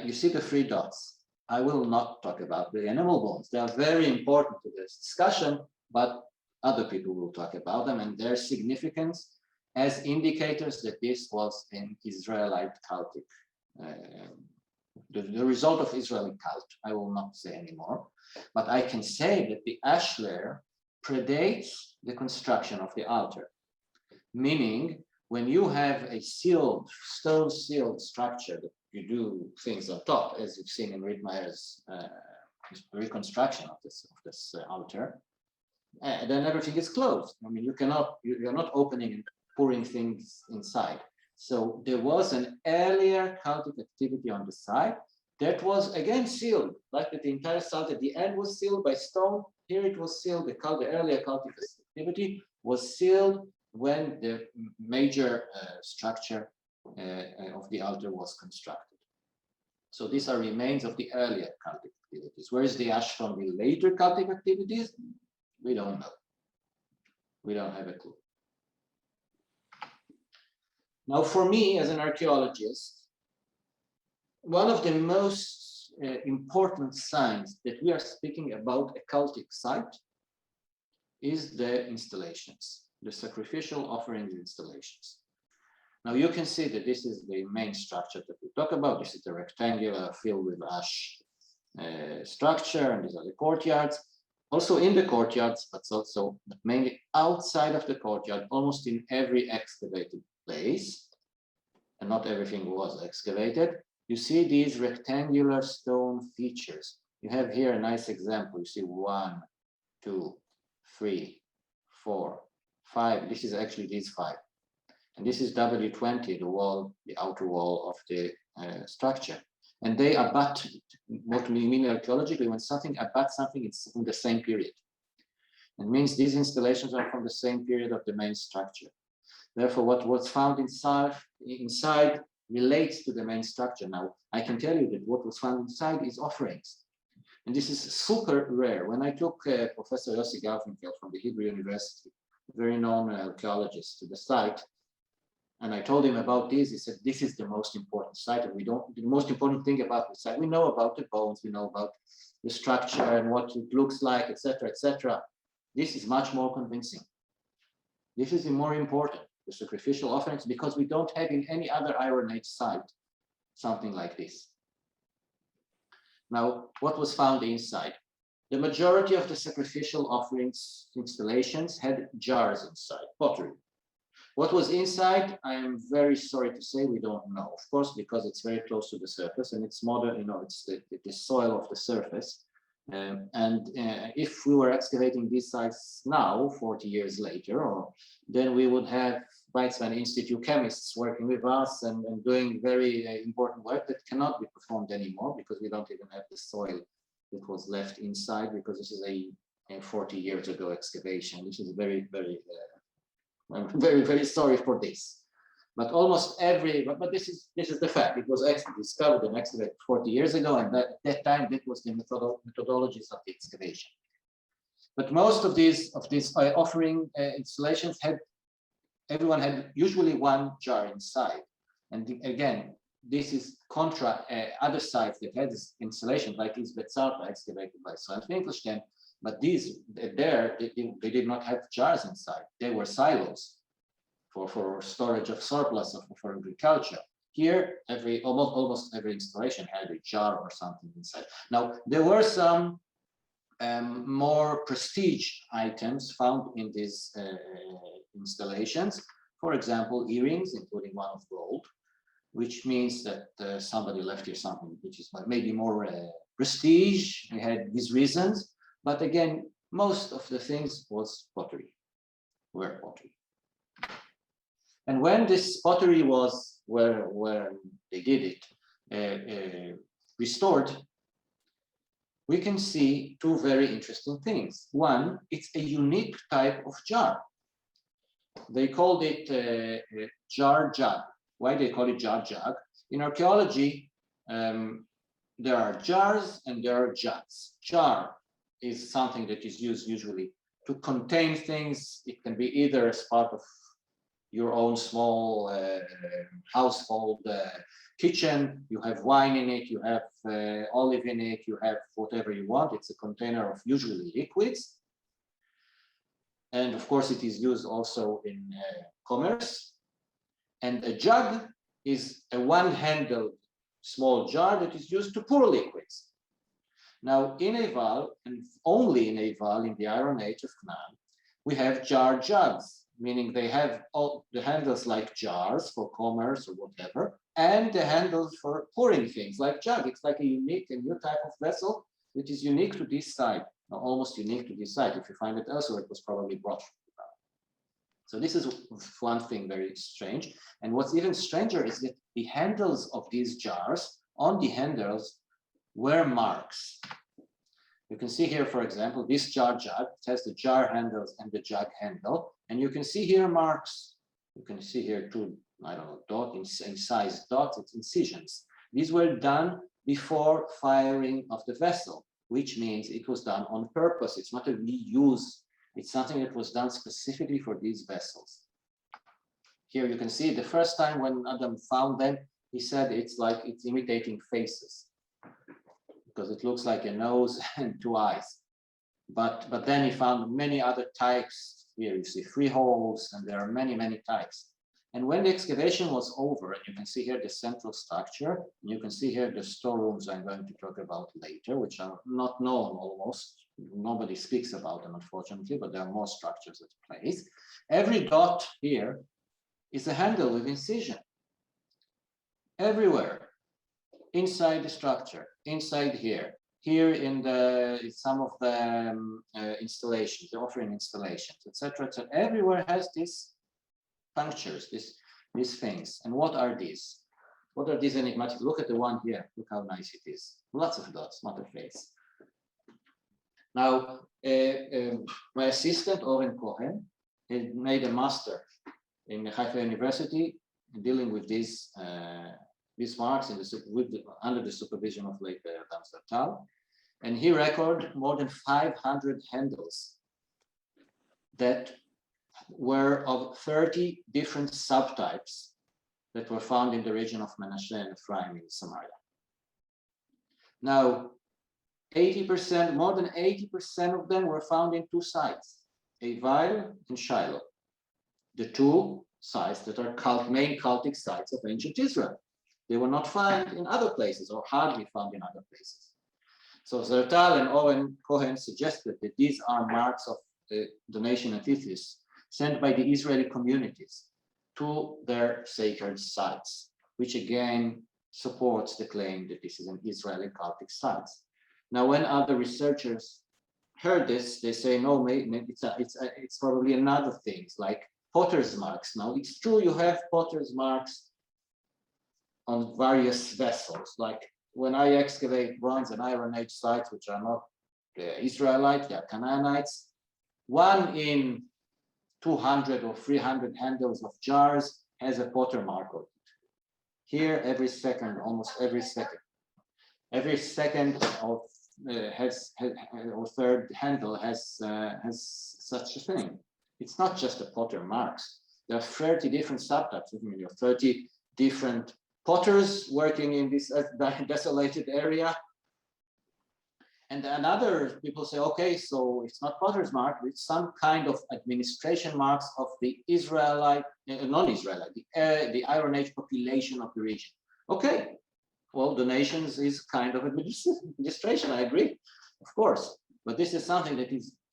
You see the 3 dots. I will not talk about the animal bones. They are very important to this discussion, but other people will talk about them and their significance as indicators that this was an Israelite cultic, the result of Israeli cult. I will not say anymore, but I can say that the ash layer predates the construction of the altar, meaning when you have a stone-sealed structure that you do things on top, as you've seen in Rittmeyer's reconstruction of this altar, then everything is closed. I mean, you're not opening and pouring things inside. So there was an earlier cultic activity on the side that was again sealed, like that the entire site at the end was sealed by stone. Here it was sealed. The earlier cultic activity was sealed when the major structure of the altar was constructed. So these are remains of the earlier cultic activities. Where is the ash from the later cultic activities? We don't know. We don't have a clue. Now, for me, as an archaeologist, one of the most important signs that we are speaking about a cultic site is the installations, the sacrificial offerings installations. Now you can see that this is the main structure that we talk about. This is the rectangular filled with ash structure, and these are the courtyards. Also in the courtyards, but mainly outside of the courtyard, almost in every excavated place, and not everything was excavated, you see these rectangular stone features. You have here a nice example. You see 1, 2, 3, 4, 5. This is actually these 5. And this is W20, the wall, the outer wall of the structure. And they abut, what we mean archaeologically, when something abuts something, it's in the same period. It means these installations are from the same period of the main structure. Therefore, what was found inside relates to the main structure. Now, I can tell you that what was found inside is offerings. And this is super rare. When I took Professor Yossi Garfinkel from the Hebrew University, a very known archaeologist, to the site, and I told him about this, he said, this is the most important site. And the most important thing about the site, we know about the bones, we know about the structure and what it looks like, etc., etc. This is much more convincing. This is the more important, the sacrificial offerings, because we don't have in any other Iron Age site something like this. Now, what was found inside? The majority of the sacrificial offerings installations had jars inside, pottery. What was inside, I am very sorry to say, we don't know. Of course, because it's very close to the surface and it's modern, it's the soil of the surface. If we were excavating these sites now, 40 years later, then we would have Weizmann Institute chemists working with us and doing very important work that cannot be performed anymore because we don't even have the soil that was left inside, because this is a 40 years ago excavation. This is very, very, I'm very, very sorry for this. But almost every, but this is the fact. It was discovered and excavated 40 years ago, and at that time that was the methodologies of the excavation. But most of these offering installations everyone had usually one jar inside. And again, this is contra other sites that had this installation, like Mt Ebal excavated by Sven Finkelstein. But these they did not have jars inside. They were silos for storage of surplus for agriculture. Here, almost every installation had a jar or something inside. Now, there were some more prestige items found in these installations. For example, earrings, including one of gold, which means that somebody left here something which is maybe more prestige. We had these reasons. But again, most of the things were pottery. And when this pottery was, where they did it, restored, we can see two very interesting things. One, it's a unique type of jar. They called it jar jug. Why they call it jar jug? In archaeology, there are jars and there are jugs. Jar is something that is used usually to contain things. It can be either as part of your own small household kitchen. You have wine in it, you have olive in it, you have whatever you want. It's a container of usually liquids. And of course, it is used also in commerce. And a jug is a one-handled small jar that is used to pour liquids. Now, in Ebal, and only in Ebal, in the Iron Age of Canaan, we have jar jugs, meaning they have all the handles like jars for commerce or whatever, and the handles for pouring things like jug. It's like a new type of vessel, which is unique to this site, almost unique to this site. If you find it elsewhere, it was probably brought from Ebal. So this is one thing very strange. And what's even stranger is that the handles of these jars, on the handles, were marks. You can see here, for example, this jar jug, it has the jar handles and the jug handle, and you can see here marks. You can see here two, in size dots, it's incisions. These were done before firing of the vessel, which means it was done on purpose. It's not a reuse It's something that was done specifically for these vessels. Here you can see the first time when Adam found them, he said it's like it's imitating faces because it looks like a nose and two eyes. But then he found many other types. Here you see 3 holes, and there are many, many types. And when the excavation was over, and you can see here the central structure, and you can see here the storerooms I'm going to talk about later, which are not known almost. Nobody speaks about them, unfortunately, but there are more structures at place. Every dot here is a handle with incision. Everywhere, inside the structure, inside here. Here in some of the installations, the offering installations, etc., etc. Everywhere has these punctures, these things. And what are these? What are these enigmatic? Look at the one here. Look how nice it is. Lots of dots, not a face. Now, my assistant, Oren Cohen, had made a master in Haifa University dealing with these marks under the supervision of late Adam Zertal. And he recorded more than 500 handles that were of 30 different subtypes that were found in the region of Menashe and Ephraim in Samaria. Now, 80%, more than 80% of them were found in 2 sites, Ebal and Shiloh, the 2 sites that are main cultic sites of ancient Israel. They were not found in other places or hardly found in other places. So Zertal and Oren Cohen suggested that these are marks of donation and tethys sent by the Israeli communities to their sacred sites, which again supports the claim that this is an Israeli cultic site. Now, when other researchers heard this, they say, no, maybe it's probably another thing, like potter's marks. Now, it's true you have potter's marks on various vessels, like when I excavate Bronze and Iron Age sites, which are not Israelite, they are Canaanites, 1 in 200 or 300 handles of jars has a potter mark on it. Here, every second, almost every second of or third handle has such a thing. It's not just the potter marks. There are 30 different subtypes. There are 30 different potters working in this desolated area. And other people say, okay, so it's not potter's mark, it's some kind of administration marks of the Israelite, non-Israelite, the Iron Age population of the region. Okay, well, donations is kind of administration, I agree, of course. But this is something that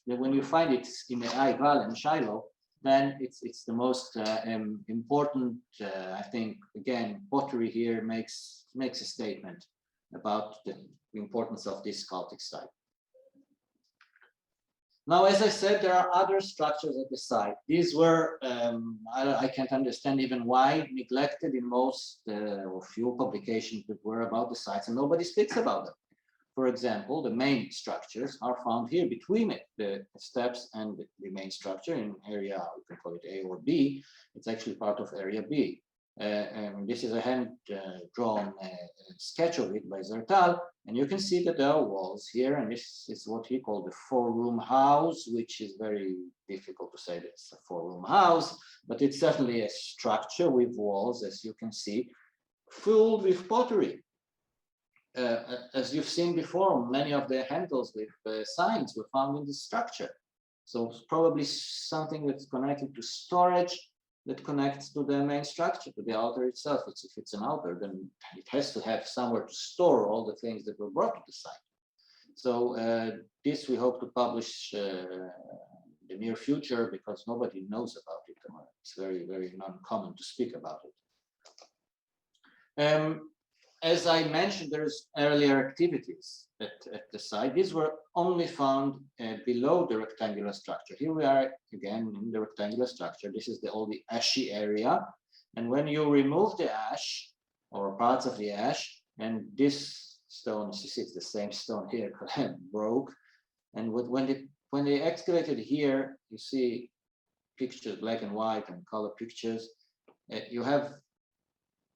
when you find it in the Ebal and Shiloh, then it's the most important, I think, again, pottery here makes a statement about the importance of this cultic site. Now, as I said, there are other structures at the site. These were, I can't understand even why, neglected in most or few publications that were about the sites, and nobody speaks about them. For example, the main structures are found here between the steps and the main structure in area, we can call it A or B. It's actually part of area B. And this is a hand-drawn sketch of it by Zertal, and you can see that there are walls here, and this is what he called the 4-room house, which is very difficult to say that it's a 4-room house, but it's certainly a structure with walls, as you can see, filled with pottery. As you've seen before, many of the handles with signs were found in this structure. So it's probably something that's connected to storage that connects to the main structure, to the altar itself. If it's an altar, then it has to have somewhere to store all the things that were brought to the site. So this we hope to publish in the near future because nobody knows about it. It's very, very uncommon to speak about it. As I mentioned, there's earlier activities at the site. These were only found below the rectangular structure. Here we are again in the rectangular structure. This is all the ashy area. And when you remove the ash or parts of the ash, and this stone, you see it's the same stone here, broke. And when they excavated here, you see pictures, black and white and color pictures. You have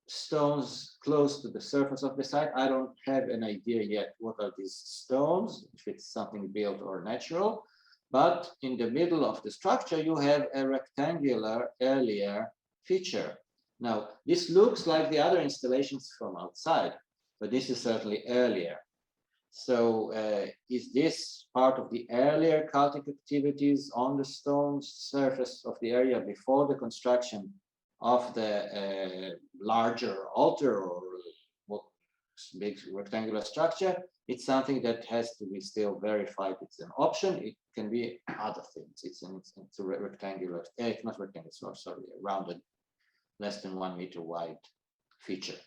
stones close to the surface of the site. I don't have an idea yet what are these stones, if it's something built or natural, But in the middle of the structure, you have a rectangular earlier feature. Now, this looks like the other installations from outside, but this is certainly earlier. So is this part of the earlier cultic activities on the stone surface of the area before the construction of the larger altar or what big rectangular structure? It's something that has to be still verified. It's an option. It can be other things. It's a rectangular, not rectangular, sorry, a rounded, less than 1 meter wide feature.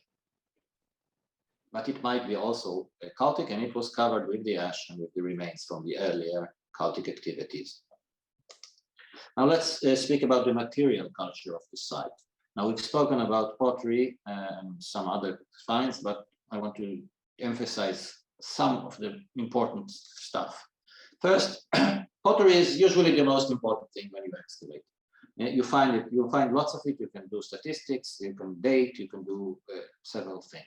But it might be also a cultic, and it was covered with the ash and with the remains from the earlier cultic activities. Now let's speak about the material culture of the site. Now we've spoken about pottery and some other finds, but I want to emphasize some of the important stuff. First, pottery is usually the most important thing when you excavate. You'll find lots of it. You can do statistics, you can date, you can do several things.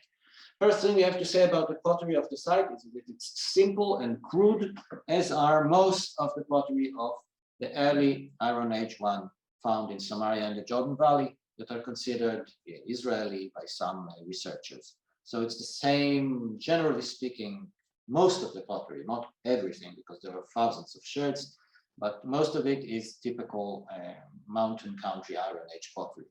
First thing we have to say about the pottery of the site is that it's simple and crude, as are most of the pottery of the early Iron Age one found in Samaria and the Jordan Valley that are considered Israeli by some researchers. So it's the same, generally speaking, most of the pottery, not everything, because there are thousands of sherds, but most of it is typical mountain country Iron Age pottery.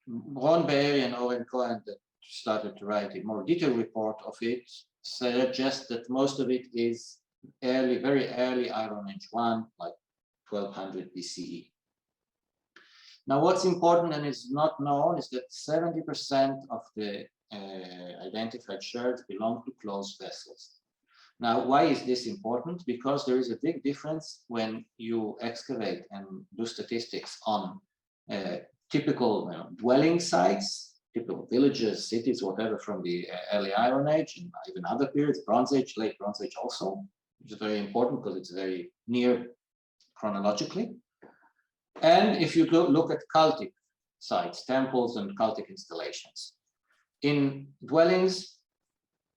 Ron Be'eri and Oren Cohen that started to write a more detailed report of it suggests that most of it is early, very early Iron Age 1, like 1200 BCE. Now, what's important and is not known is that 70% of the identified sherds belong to closed vessels. Now, why is this important? Because there is a big difference when you excavate and do statistics on typical dwelling sites, typical villages, cities, whatever from the early Iron Age and even other periods, Bronze Age, late Bronze Age also, which is very important because it's very near chronologically. And if you look at cultic sites, temples and cultic installations. In dwellings,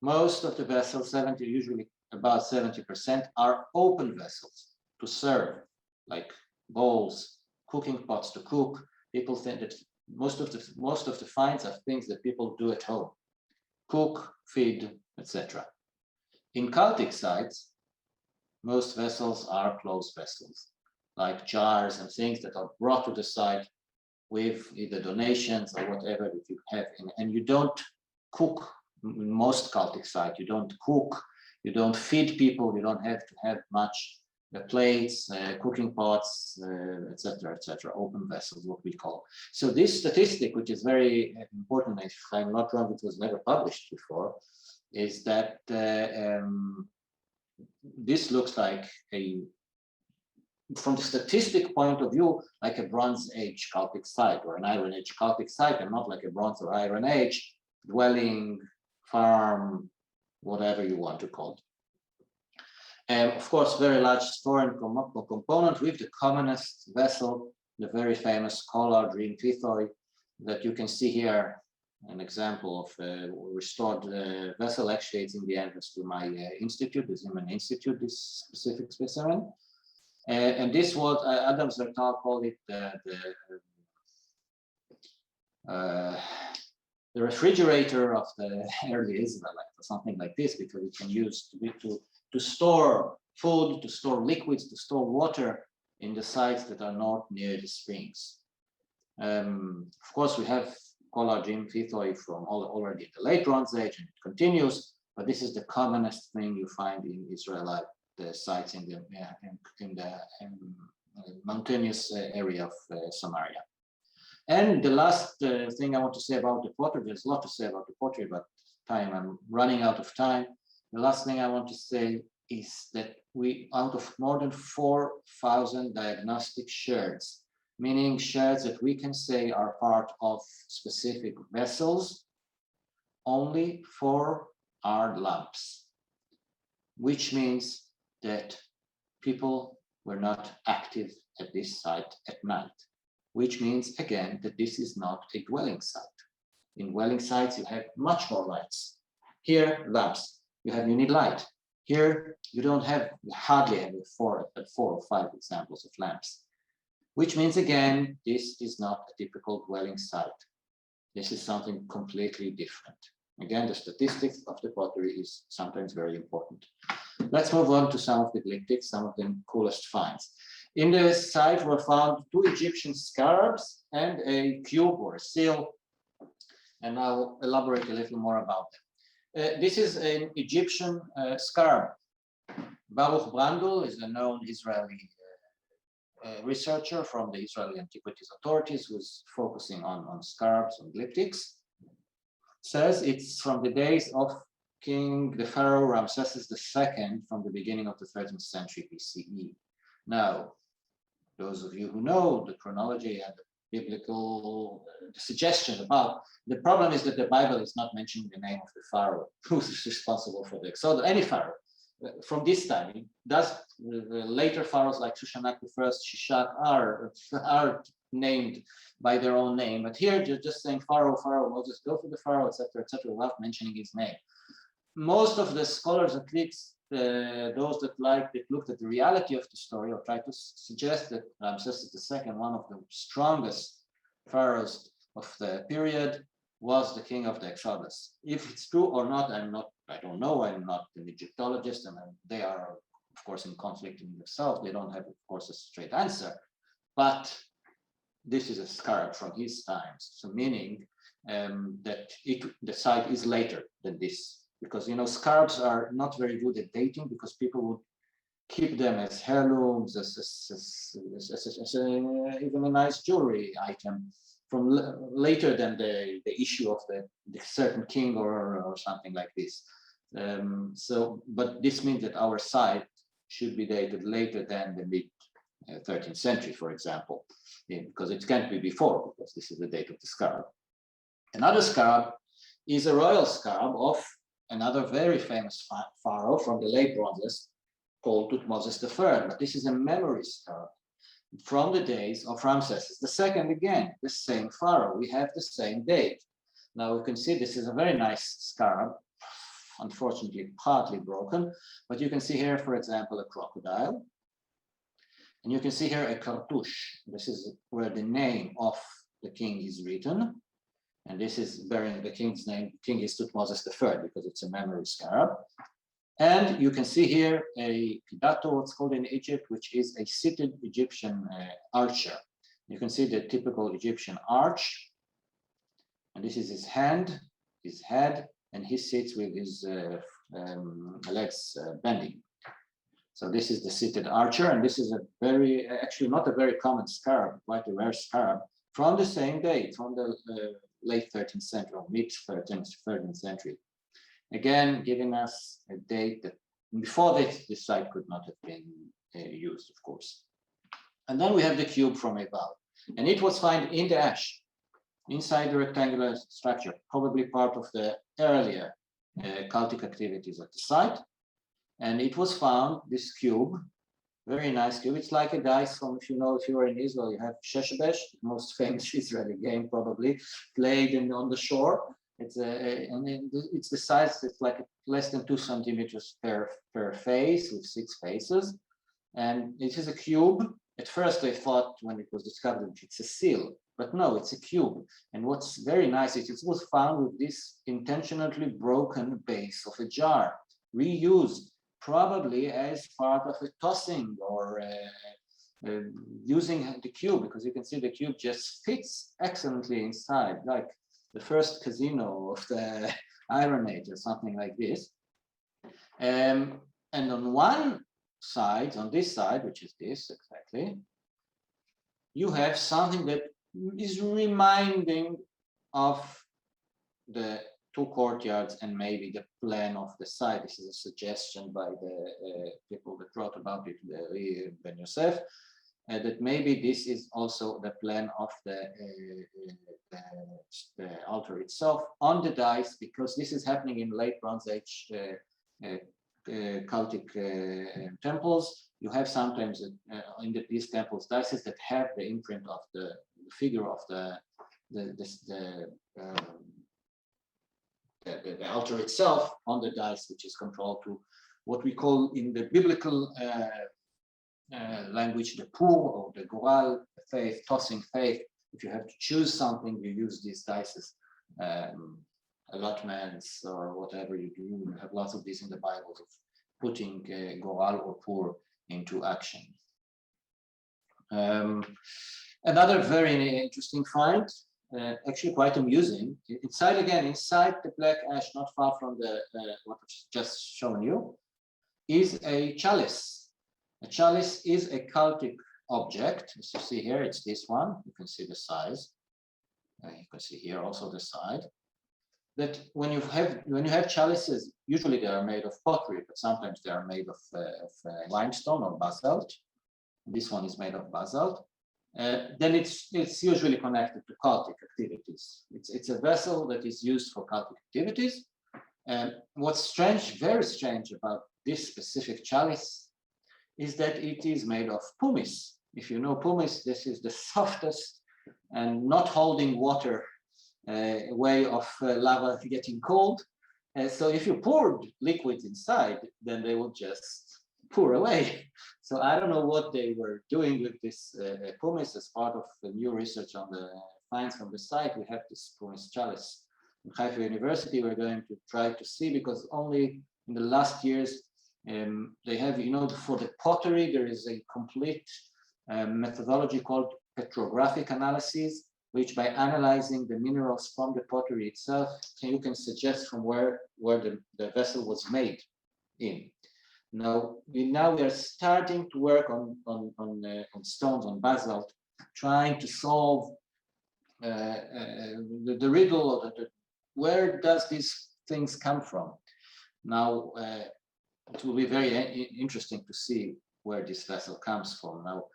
most of the vessels, usually about 70%, are open vessels to serve, like bowls, cooking pots to cook. People think that most of the finds are things that people do at home, cook, feed, etc. In cultic sites, most vessels are closed vessels, like jars and things that are brought to the site with either donations or whatever that you have. And you don't cook in most cultic sites. You don't cook, you don't feed people, you don't have to have much plates, cooking pots, etc., open vessels, what we call. So this statistic, which is very important, if I'm not wrong, it was never published before, is that this looks like from the statistic point of view, like a Bronze Age cultic site or an Iron Age cultic site, and not like a Bronze or Iron Age dwelling, farm, whatever you want to call it. And of course, very large storing component with the commonest vessel, the very famous collar dream pithoi that you can see here, an example of a restored vessel. Actually, it's in the entrance to my institute, the Zimmerman Institute, this specific specimen. And this what Adam Zertal called it the refrigerator of the early Israelite, or something like this, because it can use to store food, to store liquids, to store water in the sites that are not near the springs. Of course, we have collar dream pithoi from already in the late Bronze Age, and it continues, but this is the commonest thing you find in Israelite sites in the mountainous area of Samaria. And the last thing I want to say about the pottery, there's a lot to say about the pottery, but I'm running out of time. The last thing I want to say is that out of more than 4,000 diagnostic sherds, meaning sherds that we can say are part of specific vessels, only 4 are lamps, which means that people were not active at this site at night, which means again that this is not a dwelling site. In dwelling sites, you have much more lights. Here, lamps. You need light. Here, you don't have, you hardly have four or five examples of lamps, which means, again, this is not a typical dwelling site. This is something completely different. Again, the statistics of the pottery is sometimes very important. Let's move on to some of the glyptics, some of the coolest finds. In the site were found 2 Egyptian scarabs and a cube or a seal, and I'll elaborate a little more about them. This is an Egyptian scarab. Baruch Brandl is a known Israeli researcher from the Israeli Antiquities Authorities who's focusing on scarabs and glyptics. Says it's from the days of the pharaoh Ramesses II from the beginning of the 13th century BCE. Now, those of you who know the chronology and the biblical suggestion about, the problem is that the Bible is not mentioning the name of the pharaoh who's responsible for the Exodus, any pharaoh. From this time, it does the later pharaohs like Shushanak I, Shishak are named by their own name, but here you're just saying Pharaoh, Moses, go for the Pharaoh, etc., without mentioning his name. Most of the scholars, at least those that looked at the reality of the story or tried to suggest that Ramesses II, one of the strongest pharaohs of the period, was the king of the Exodus. If it's true or not, I don't know. I'm not an Egyptologist, and they are, of course, in conflict in themselves. They don't have, of course, a straight answer. But this is a scarab from his times, so meaning that the site is later than this, because scarabs are not very good at dating because people would keep them as heirlooms, as even a nice jewelry item from later than the issue of the certain king or something like this. But this means that our site should be dated later than the mid 13th century, for example, because it can't be before, because this is the date of the scarab. Another scarab is a royal scarab of another very famous pharaoh from the late Bronzes called Tutmosis III, but this is a memory scarab from the days of Ramesses II, again, the same pharaoh. We have the same date. Now you can see this is a very nice scarab, unfortunately partly broken, but you can see here, for example, a crocodile. And you can see here a cartouche. This is where the name of the king is written. And this is bearing the king's name. King is Tutmosis III because it's a memory scarab. And you can see here a pidato, what's called in Egypt, which is a seated Egyptian archer. You can see the typical Egyptian arch. And this is his hand, his head, and he sits with his legs bending. So this is the seated archer, and this is actually not a very common scarab, quite a rare scarab, from the same date, from the late 13th century, or mid 13th century. Again, giving us a date that before this site could not have been used, of course. And then we have the cube from Ebal, and it was found in the ash, inside the rectangular structure, probably part of the earlier cultic activities at the site. And it was found, this cube, very nice cube. It's like a dice from, if you are in Israel, you have Sheshbesh, most famous Israeli game probably, played on the shore. It's the size, it's like less than 2 centimeters per face with 6 faces. And it is a cube. At first I thought when it was discovered it's a seal, but no, it's a cube. And what's very nice is it was found with this intentionally broken base of a jar, reused probably as part of a tossing or using the cube, because you can see the cube just fits excellently inside, like the first casino of the Iron Age or something like this. And on one side, on this side, which is this exactly, you have something that is reminding of the 2 courtyards and maybe the plan of the site. This is a suggestion by the people that wrote about it, Ben Yosef, that maybe this is also the plan of the altar itself on the dice, because this is happening in late Bronze Age cultic temples. You have sometimes in these temples dices that have the imprint of the figure of the altar itself on the dice, which is controlled to what we call in the biblical language, the pur or the goral faith, tossing faith. If you have to choose something, you use these dice allotments or whatever you do. You have lots of these in the Bible of putting goral or pur into action. Another very interesting find, actually quite amusing. Inside the black ash, not far from the what I've just shown you, is a chalice. A chalice is a cultic object. As you see here, it's this one. You can see the size. You can see here also the side. That when you have chalices, usually they are made of pottery, but sometimes they are made of limestone or basalt. This one is made of basalt. Then it's usually connected to cultic activities. It's a vessel that is used for cultic activities. And what's strange, very strange about this specific chalice is that it is made of pumice. If you know pumice, this is the softest and not holding water way of lava getting cold. So if you poured liquids inside, then they will just pour away. So I don't know what they were doing with this pumice. As part of the new research on the finds from the site, we have this pumice chalice. In Haifa University, we're going to try to see, because only in the last years, they have, for the pottery, there is a complete methodology called petrographic analysis, which by analyzing the minerals from the pottery itself, you can suggest from where the vessel was made in. Now we are starting to work on stones, on basalt, trying to solve the riddle of where does these things come from. Now it will be very interesting to see where this vessel comes from. Now,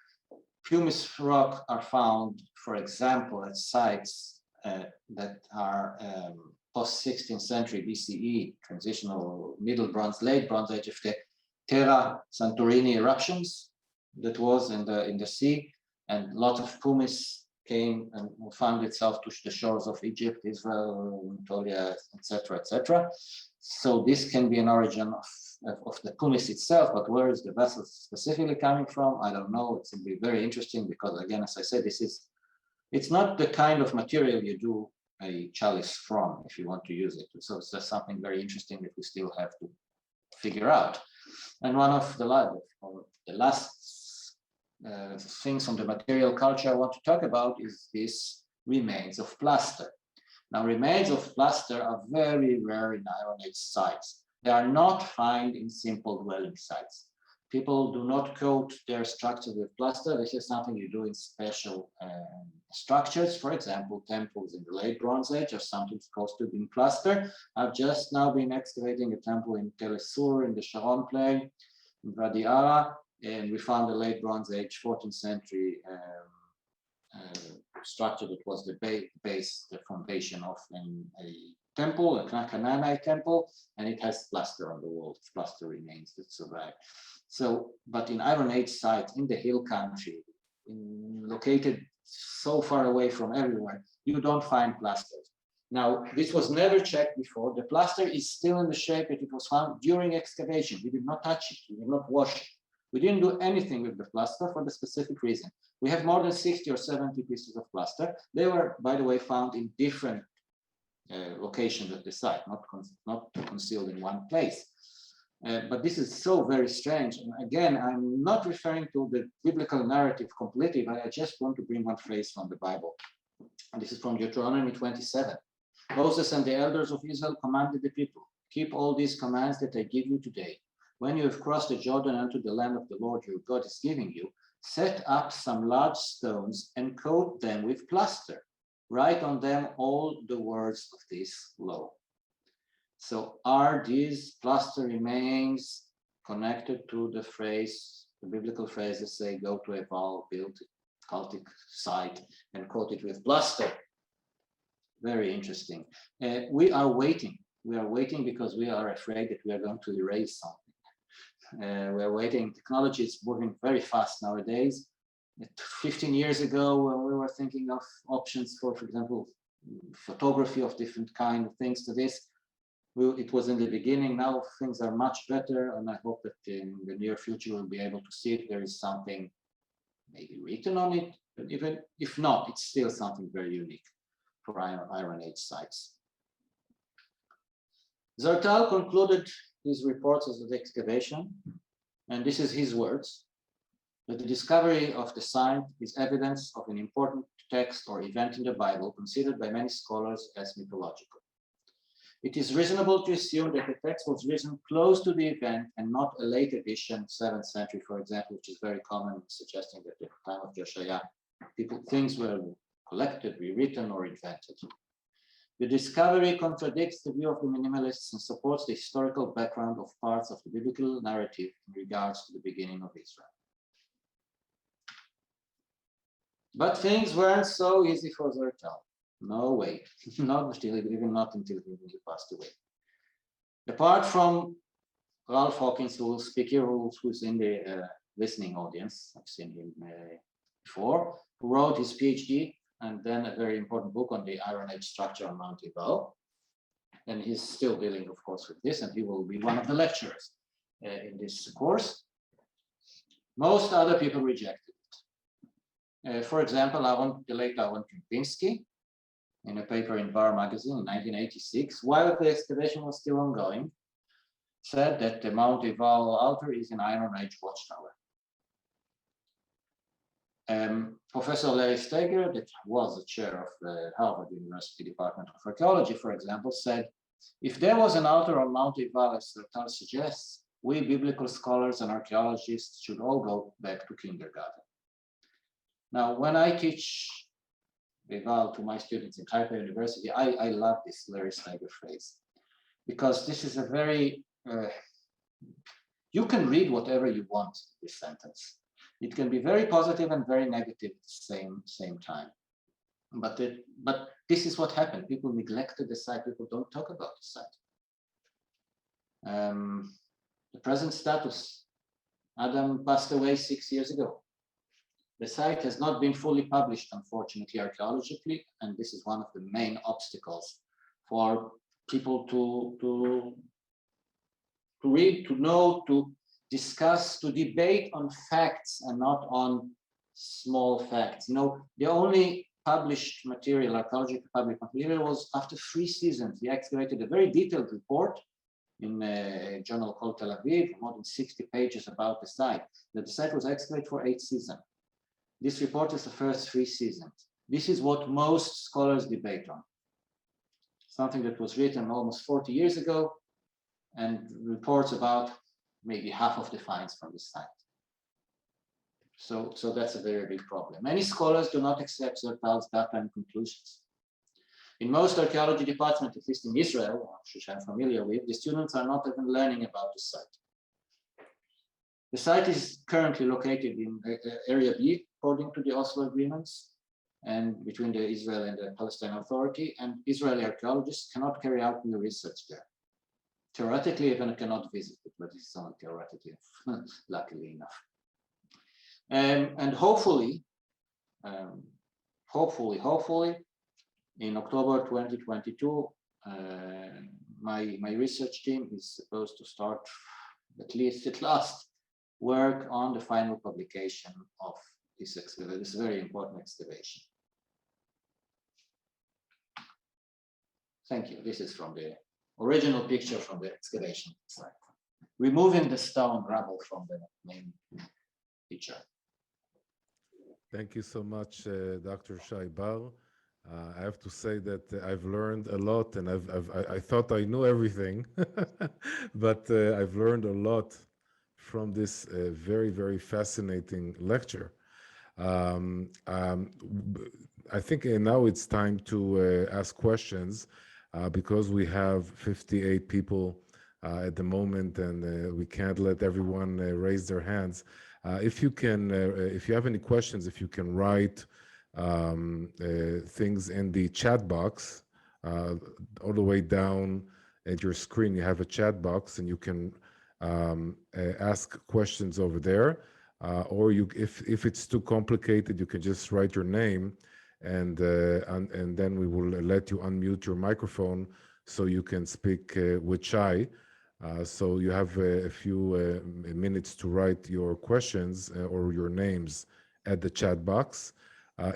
pumice rock are found, for example, at sites that are post 16th century BCE, transitional Middle Bronze, Late Bronze Age of the Terra Santorini eruptions that was in the sea, and lots of pumice came and found itself to the shores of Egypt, Israel, Anatolia, etc., etc. So this can be an origin of the pumice itself, but where is the vessel specifically coming from? I don't know. It's going to be very interesting because, again, as I said, it's not the kind of material you do a chalice from if you want to use it. So it's just something very interesting that we still have to figure out. And one of the last things on the material culture I want to talk about is this remains of plaster. Now, remains of plaster are very rare in Iron Age sites. They are not found in simple dwelling sites. People do not coat their structure with plaster. This is something you do in special structures. For example, temples in the Late Bronze Age are sometimes coated in plaster. I've just now been excavating a temple in Tel Sur in the Sharon Plain, in Wadi Ara, and we found a Late Bronze Age, 14th century structure that was the base, the foundation of a temple, a Canaanite temple, and it has plaster on the walls, plaster remains that survive. So, but in Iron Age sites in the hill country, located so far away from everywhere, you don't find plasters. Now, this was never checked before. The plaster is still in the shape that it was found during excavation. We did not touch it, we did not wash it. We didn't do anything with the plaster for the specific reason. We have more than 60 or 70 pieces of plaster. They were, by the way, found in different locations at the site, not concealed in one place. But this is so very strange. And again, I'm not referring to the biblical narrative completely, but I just want to bring one phrase from the Bible. And this is from Deuteronomy 27. Moses and the elders of Israel commanded the people, keep all these commands that I give you today. When you have crossed the Jordan unto the land of the Lord your God is giving you, set up some large stones and coat them with plaster. Write on them all the words of this law. So are these plaster remains connected to the phrase, the biblical phrase that say, go to Ebal, build a cultic site and coat it with plaster? Very interesting. We are waiting. We are waiting because we are afraid that we are going to erase something. We're waiting. Technology is moving very fast nowadays. 15 years ago, when we were thinking of options for example, photography of different kind of things to this, It was in the beginning. Now things are much better, and I hope that in the near future we'll be able to see if there is something maybe written on it. But even if not, it's still something very unique for Iron Age sites. Zertal concluded his reports of the excavation, and this is his words, that the discovery of the site is evidence of an important text or event in the Bible considered by many scholars as mythological. It is reasonable to assume that the text was written close to the event and not a late edition, 7th century, for example, which is very common, suggesting that at the time of Joshua, things were collected, rewritten, or invented. The discovery contradicts the view of the minimalists and supports the historical background of parts of the biblical narrative in regards to the beginning of Israel. But things weren't so easy for Zertal. No way, even not until he passed away. Apart from Ralph Hawkins, who will speak here, who's in the listening audience, I've seen him before, who wrote his PhD and then a very important book on the Iron Age structure on Mount Ebal. And he's still dealing, of course, with this, and he will be one of the lecturers in this course. Most other people rejected it. For example, the late Aaron Kempinski, in a paper in Bar magazine in 1986, while the excavation was still ongoing, said that the Mount Ebal altar is an Iron Age watchtower. Professor Larry Steger, that was the chair of the Harvard University Department of Archaeology, for example, said, if there was an altar on Mount Ebal, as Zertal suggests, we biblical scholars and archaeologists should all go back to kindergarten. Now, when I teach Ebal to my students in Haifa University, I love this Larry Steger phrase, because this is a very, you can read whatever you want in this sentence. It can be very positive and very negative at the same time. But this is what happened. People neglected the site. People don't talk about the site. The present status, Adam passed away 6 years ago. The site has not been fully published, unfortunately, archaeologically, and this is one of the main obstacles for people to read, to know, to discuss, to debate on facts and not on small facts. You know, the only published material, archaeological public material, was after 3 seasons. He excavated a very detailed report in a journal called Tel Aviv, more than 60 pages about the site. That the site was excavated for 8 seasons. This report is the first 3 seasons. This is what most scholars debate on. Something that was written almost 40 years ago and reports about maybe half of the finds from the site. So that's a very big problem. Many scholars do not accept Zertal's data and conclusions. In most archaeology departments, at least in Israel, which I'm familiar with, the students are not even learning about the site. The site is currently located in Area B, according to the Oslo agreements, and between the Israel and the Palestine Authority, and Israeli archaeologists cannot carry out new research there. Theoretically, even cannot visit it, but it's only theoretically, luckily enough. And hopefully, in October 2022, my research team is supposed to start, at last, work on the final publication of this very important excavation. Thank you. This is from the original picture from the excavation site, removing the stone rubble from the main picture. Thank you so much, Dr. Shay Bar. I have to say that I've learned a lot, and I thought I knew everything, but I've learned a lot from this very, very fascinating lecture. I think now it's time to ask questions because we have 58 people at the moment, and we can't let everyone raise their hands. If you have any questions, if you can write things in the chat box, all the way down at your screen, you have a chat box, and you can ask questions over there. Or if it's too complicated, you can just write your name, and then we will let you unmute your microphone so you can speak with Shay. So you have a few minutes to write your questions or your names at the chat box.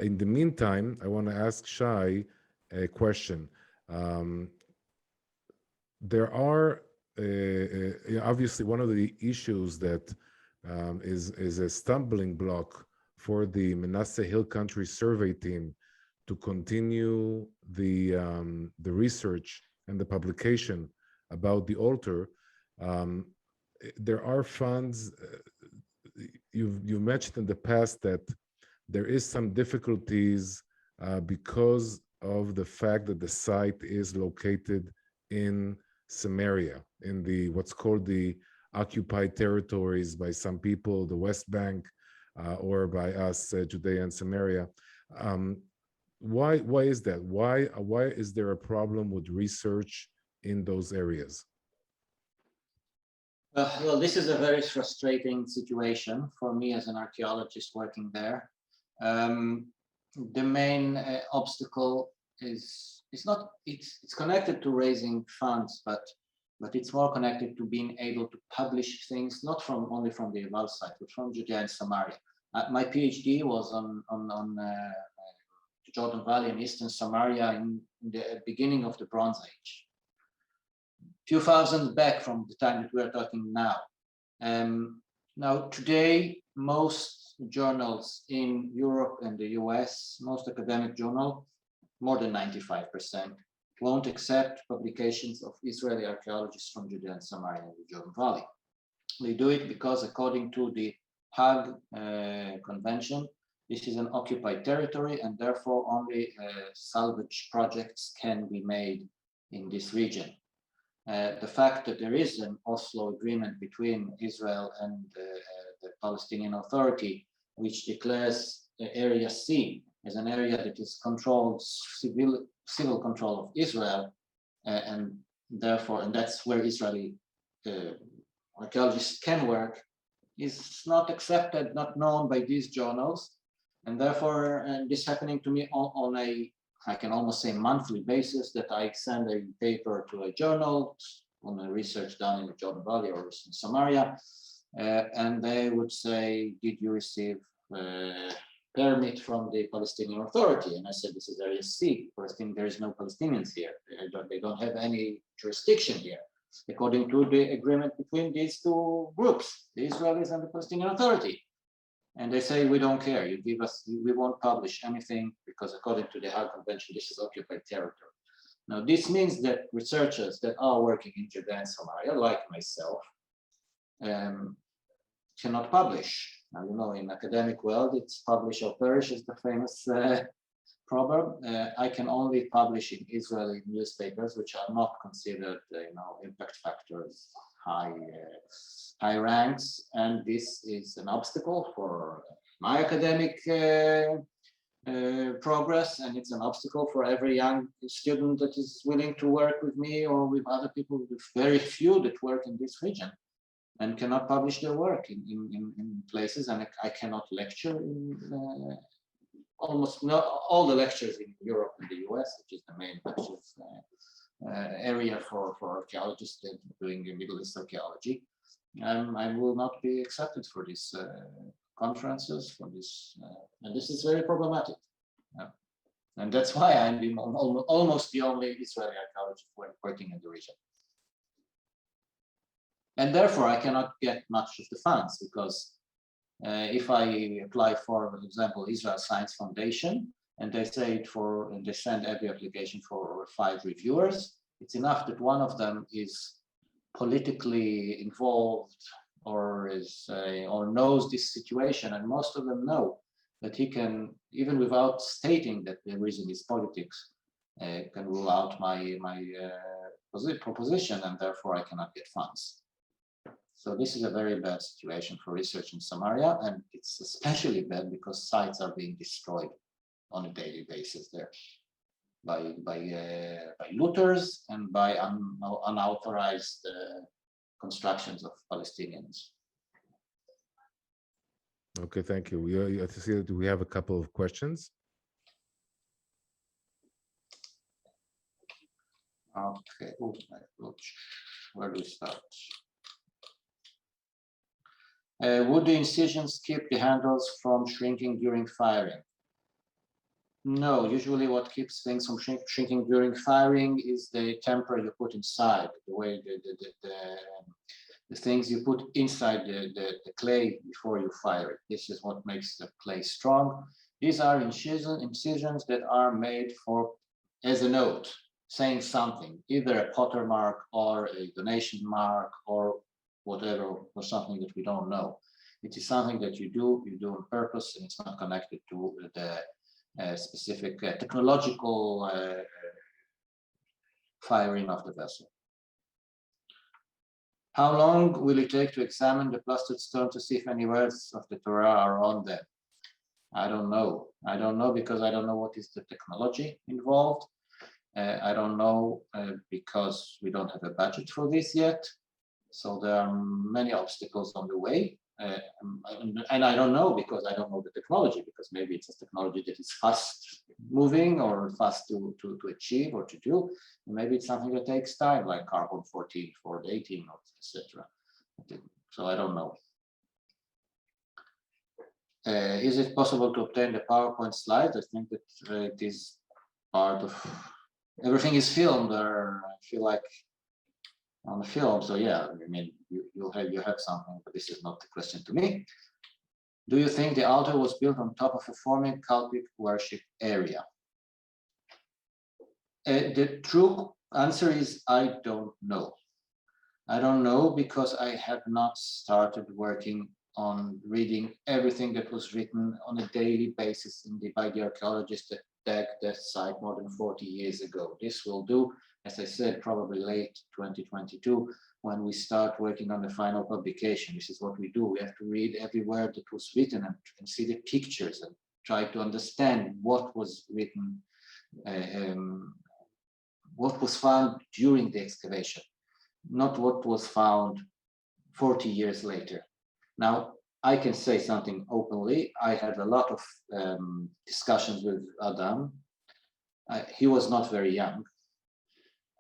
In the meantime, I want to ask Shay a question. Um, there are obviously one of the issues that is a stumbling block for the Manasseh Hill Country Survey team to continue the research and the publication about the altar. Um, there are funds. You mentioned in the past that there is some difficulties because of the fact that the site is located in Samaria, in the what's called the occupied territories by some people, the West Bank, or by us, Judea and Samaria. Um, why is that? Why is there a problem with research in those areas? Well, this is a very frustrating situation for me as an archaeologist working there. The main obstacle is it's connected to raising funds, but it's more connected to being able to publish things not from only from the Ebal site, but from Judea and Samaria. My PhD was on the Jordan Valley and Eastern Samaria in the beginning of the Bronze Age, few thousand back from the time that we are talking now. Now today, most journals in Europe and the US, most academic journals, more than 95%, won't accept publications of Israeli archaeologists from Judea and Samaria and the Jordan Valley. They do it because according to the Hague Convention, this is an occupied territory and therefore only salvage projects can be made in this region. The fact that there is an Oslo agreement between Israel and the Palestinian Authority, which declares Area C as an area that is controlled, civil control of Israel, and therefore, and that's where Israeli archaeologists can work, is not accepted, not known by these journals, and therefore, this happening to me on a, I can almost say monthly basis, that I send a paper to a journal on a research done in the Jordan Valley or in Samaria, and they would say, did you receive permit from the Palestinian Authority? And I said, this is Area C. First thing, there is no Palestinians here. They don't have any jurisdiction here, according to the agreement between these two groups, the Israelis and the Palestinian Authority. And they say, we don't care, you give us, we won't publish anything because according to the Hague Convention, this is occupied territory. Now, this means that researchers that are working in Judea and Samaria, like myself, cannot publish. Now, you know, in academic world, it's publish or perish is the famous proverb. I can only publish in Israeli newspapers, which are not considered, impact factors, high ranks, and this is an obstacle for my academic progress, and it's an obstacle for every young student that is willing to work with me or with other people, with very few that work in this region and cannot publish their work in places, and I cannot lecture in almost not all the lectures in Europe and the US, which is the main lectures area for archaeologists doing Middle East archaeology. I will not be accepted for these conferences, for this, and this is very problematic. And that's why I'm almost the only Israeli archaeologist working in the region. And therefore, I cannot get much of the funds because if I apply for example, Israel Science Foundation, and they say and they send every application for 5 reviewers, it's enough that one of them is politically involved or or knows this situation, and most of them know that he can, even without stating that the reason is politics, can rule out my proposition, and therefore I cannot get funds. So this is a very bad situation for research in Samaria, and it's especially bad because sites are being destroyed on a daily basis there by looters and by unauthorized constructions of Palestinians. Okay, thank you. I see that we have a couple of questions. Okay, where do we start? Would the incisions keep the handles from shrinking during firing? No, usually what keeps things from shrinking during firing is the temper you put inside, the way the things you put inside the clay before you fire it. This is what makes the clay strong. These are incisions that are made for as a note, saying something, either a potter mark or a donation mark or whatever, or something that we don't know. It is something that you do on purpose, and it's not connected to the specific technological firing of the vessel. How long will it take to examine the plastered stone to see if any words of the Torah are on them? I don't know. I don't know because I don't know what is the technology involved. I don't know because we don't have a budget for this yet. So there are many obstacles on the way. And I don't know because I don't know the technology, because maybe it's a technology that is fast moving or fast to achieve or to do. And maybe it's something that takes time, like carbon 14, 418, etc. So I don't know. Is it possible to obtain the PowerPoint slides? I think that it is part of everything is filmed, or I feel like on the film. So yeah, I mean, you have something, but this is not the question to me. Do you think the altar was built on top of a forming cultic worship area? The true answer is I don't know. I don't know because I have not started working on reading everything that was written on a daily basis by the archaeologists that dug that site more than 40 years ago. This will do, as I said, probably late 2022, when we start working on the final publication. This is what we do. We have to read every word that was written and see the pictures and try to understand what was written, what was found during the excavation, not what was found 40 years later. Now, I can say something openly. I had a lot of discussions with Adam. He was not very young.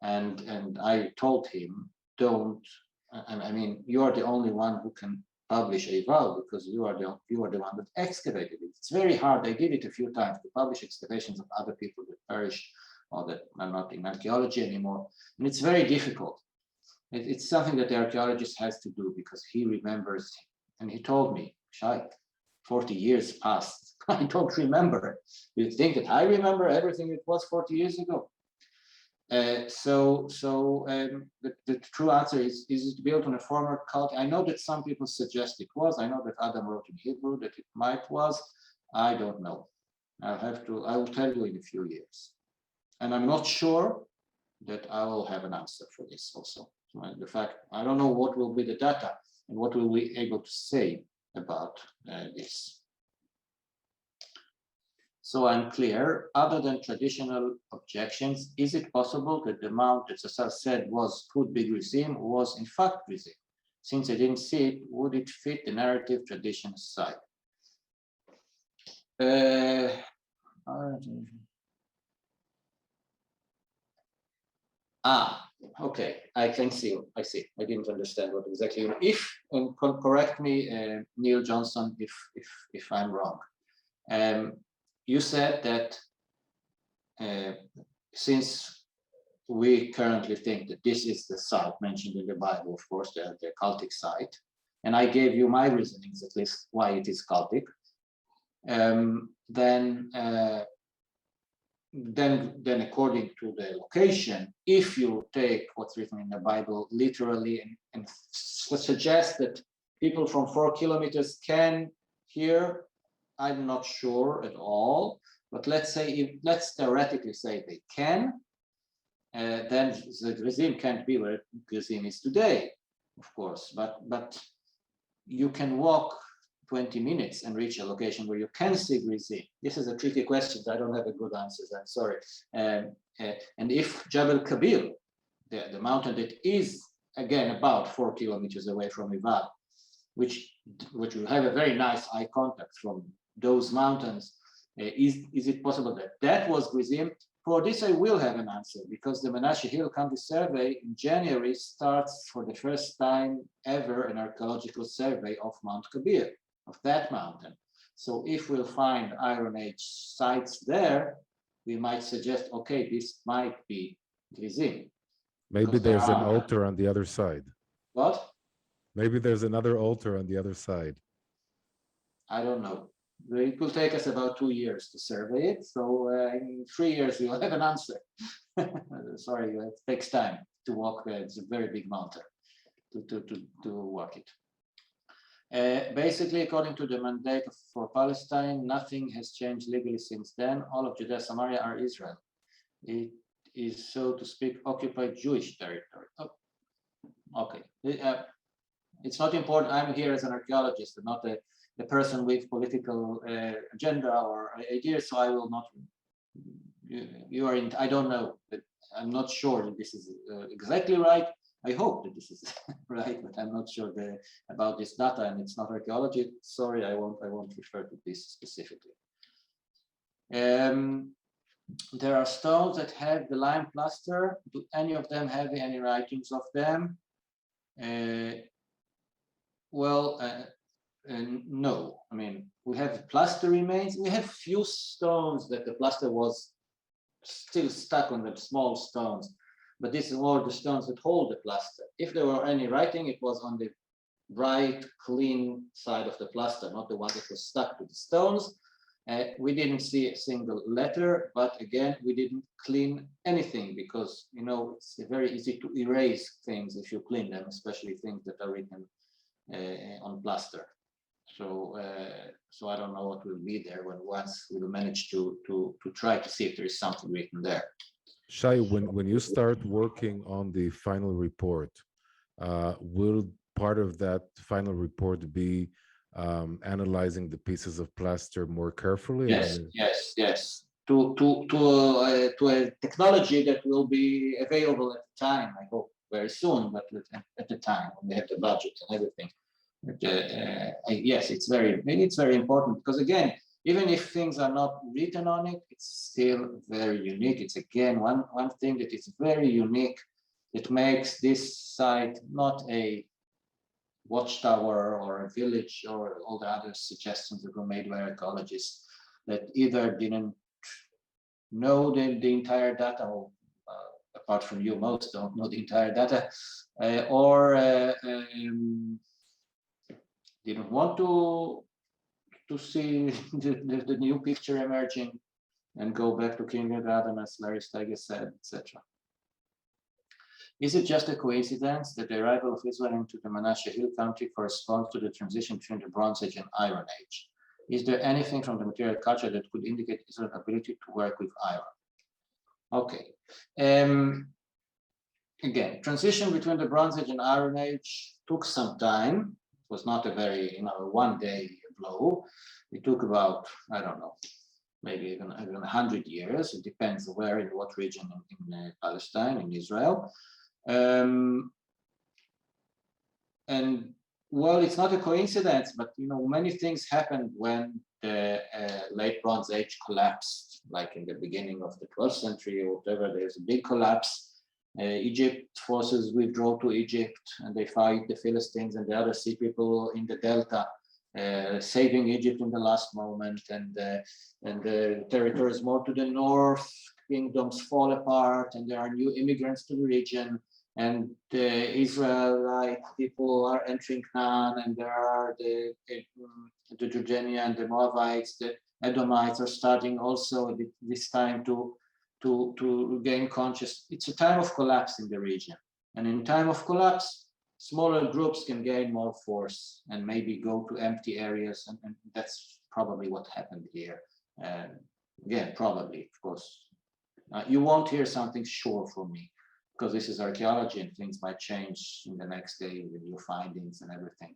And I told him, don't, I mean, you are the only one who can publish Ebal because you are the one that excavated it. It's very hard. I did it a few times to publish excavations of other people that perished or that are not in archaeology anymore. And it's very difficult. It's something that the archaeologist has to do because he remembers. And he told me, Shay, 40 years passed. I don't remember. You think that I remember everything it was 40 years ago? The true answer is it built on a former cult? I know that some people suggest it was. I know that Adam wrote in Hebrew that it might was. I don't know. I will tell you in a few years. And I'm not sure that I will have an answer for this also. The fact, I don't know what will be the data and what will we be able to say about this. So I'm clear, other than traditional objections, is it possible that the mount that Zertal said could be Grizim was in fact Grizim? Since I didn't see it, would it fit the narrative tradition aside? Okay, I can see. I see. I didn't understand what exactly. If and correct me, Neil Johnson, if I'm wrong. You said that since we currently think that this is the site mentioned in the Bible, of course, the cultic site, and I gave you my reasonings at least why it is cultic, then according to the location, if you take what's written in the Bible literally and suggest that people from 4 kilometers can hear, I'm not sure at all, but let's theoretically say they can, then the Grizim can't be where Grizim is today, of course, but you can walk 20 minutes and reach a location where you can see Grizim. This is a tricky question. I don't have a good answer. I'm sorry. And if Jabal Kabir, the mountain that is again about 4 kilometers away from Ebal, which will have a very nice eye contact from those mountains, Is it possible that that was Grizim? For this, I will have an answer because the Menashe Hill County Survey in January starts for the first time ever an archaeological survey of Mount Kabir, of that mountain. So if we'll find Iron Age sites there, we might suggest, okay, this might be Grizim. Maybe there's an altar on the other side. What? Maybe there's another altar on the other side. I don't know. It will take us about 2 years to survey it. So in 3 years, we'll have an answer. Sorry, it takes time to walk. It's a very big mountain to walk it. Basically, according to the mandate for Palestine, nothing has changed legally since then. All of Judea Samaria are Israel. It is, so to speak, occupied Jewish territory. Oh, okay. It's not important. I'm here as an archaeologist and not a person with political agenda or ideas, so I will not. You are in. I don't know, but I'm not sure that this is exactly right. I hope that this is right, but I'm not sure about this data, and it's not archaeology. Sorry, I won't refer to this specifically. There are stones that have the lime plaster. Do any of them have any writings of them? No. I mean, we have plaster remains. We have few stones that the plaster was still stuck on, the small stones, but this is all the stones that hold the plaster. If there were any writing, it was on the bright, clean side of the plaster, not the one that was stuck to the stones. We didn't see a single letter, but again, we didn't clean anything because, you know, it's very easy to erase things if you clean them, especially things that are written on plaster. So I don't know what will be there when once we'll manage to try to see if there is something written there. Shay, when you start working on the final report, will part of that final report be analyzing the pieces of plaster more carefully? Yes. To a technology that will be available at the time, I hope very soon, but at the time when we have the budget and everything. But, yes, it's very important because again, even if things are not written on it, it's still very unique. It's again one thing that is very unique that makes this site not a watchtower or a village or all the other suggestions that were made by archaeologists that either didn't know the entire data, or apart from you, most don't know the entire data, or didn't want to see the new picture emerging and go back to kindergarten, as Larry Steiger said, etc. Is it just a coincidence that the arrival of Israel into the Menashe Hill Country corresponds to the transition between the Bronze Age and Iron Age? Is there anything from the material culture that could indicate Israel's ability to work with iron? Okay. Again, transition between the Bronze Age and Iron Age took some time. It was not a very, one-day blow. It took about, I don't know, maybe even 100 years. It depends where, in what region in Palestine, in Israel. And well, it's not a coincidence, but many things happened when the late Bronze Age collapsed, like in the beginning of the 12th century or whatever. There's a big collapse. Egypt forces withdraw to Egypt, and they fight the Philistines and the other sea people in the Delta, saving Egypt in the last moment, and the territories more to the north, kingdoms fall apart, and there are new immigrants to the region, and the Israelite people are entering Canaan, and there are the Jordanians and the Moabites, the Edomites are starting also this time to gain consciousness. It's a time of collapse in the region, and in time of collapse, smaller groups can gain more force and maybe go to empty areas, and that's probably what happened here. Again, probably, of course. You won't hear something sure from me because this is archaeology and things might change in the next day with new findings and everything.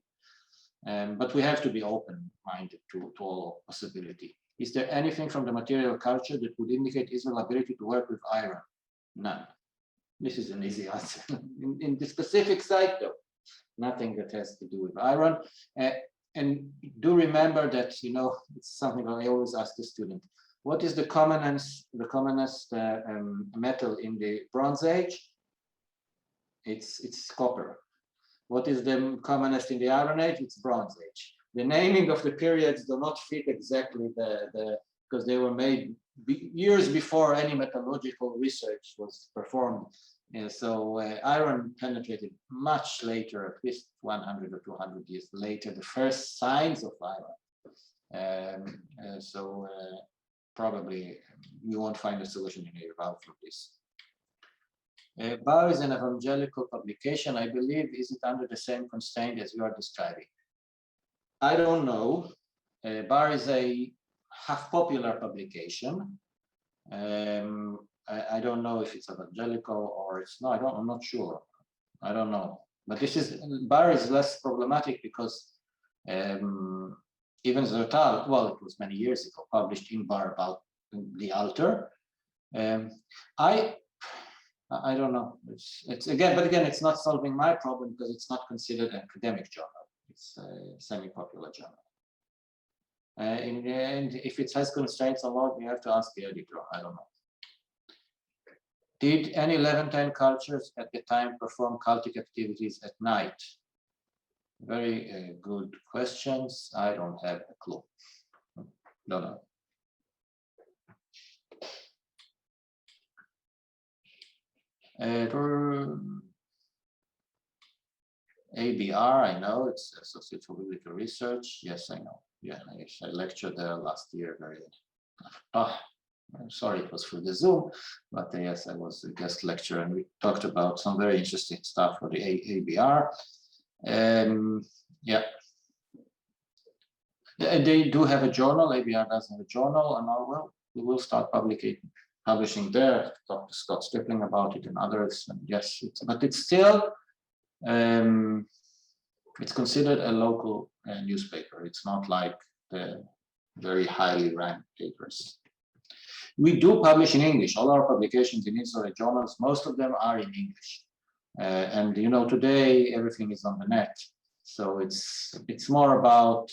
But we have to be open-minded to all possibility. Is there anything from the material culture that would indicate Israel's ability to work with iron? None. This is an easy answer. In the specific site, though, nothing that has to do with iron. and do remember that, it's something I always ask the student. What is the commonest metal in the Bronze Age? It's copper. What is the commonest in the Iron Age? It's Bronze Age. The naming of the periods do not fit exactly because they were made years before any metallurgical research was performed. So iron penetrated much later, at least 100 or 200 years later, the first signs of iron. So probably we won't find a solution in Ebal for this. Bar is an evangelical publication. I believe, is it under the same constraint as you are describing? I don't know. Bar is a half popular publication. I don't know if it's evangelical or it's not. I'm not sure. I don't know. But Bar is less problematic because even Zertal, well, it was many years ago, published in Bar about the altar. I don't know. It's again, it's not solving my problem because it's not considered an academic journal. It's a semi-popular journal. In the end, if it has constraints a lot, we have to ask the editor. I don't know. Did any Levantine cultures at the time perform cultic activities at night? Very good questions. I don't have a clue. Don't know. ABR, I know, it's Associated for Biblical Research. Yes, I know. Yeah, I lectured there last year. I'm sorry, it was for the Zoom, but yes, I was a guest lecturer and we talked about some very interesting stuff for the ABR. Yeah. They do have a journal, ABR does have a journal, and we will start publishing there. Talk to Scott Stripling about it and others. And yes, but it's still it's considered a local newspaper. It's not like the very highly ranked papers. We do publish in English. All our publications in Israeli journals, most of them are in English. And today everything is on the net. So it's more about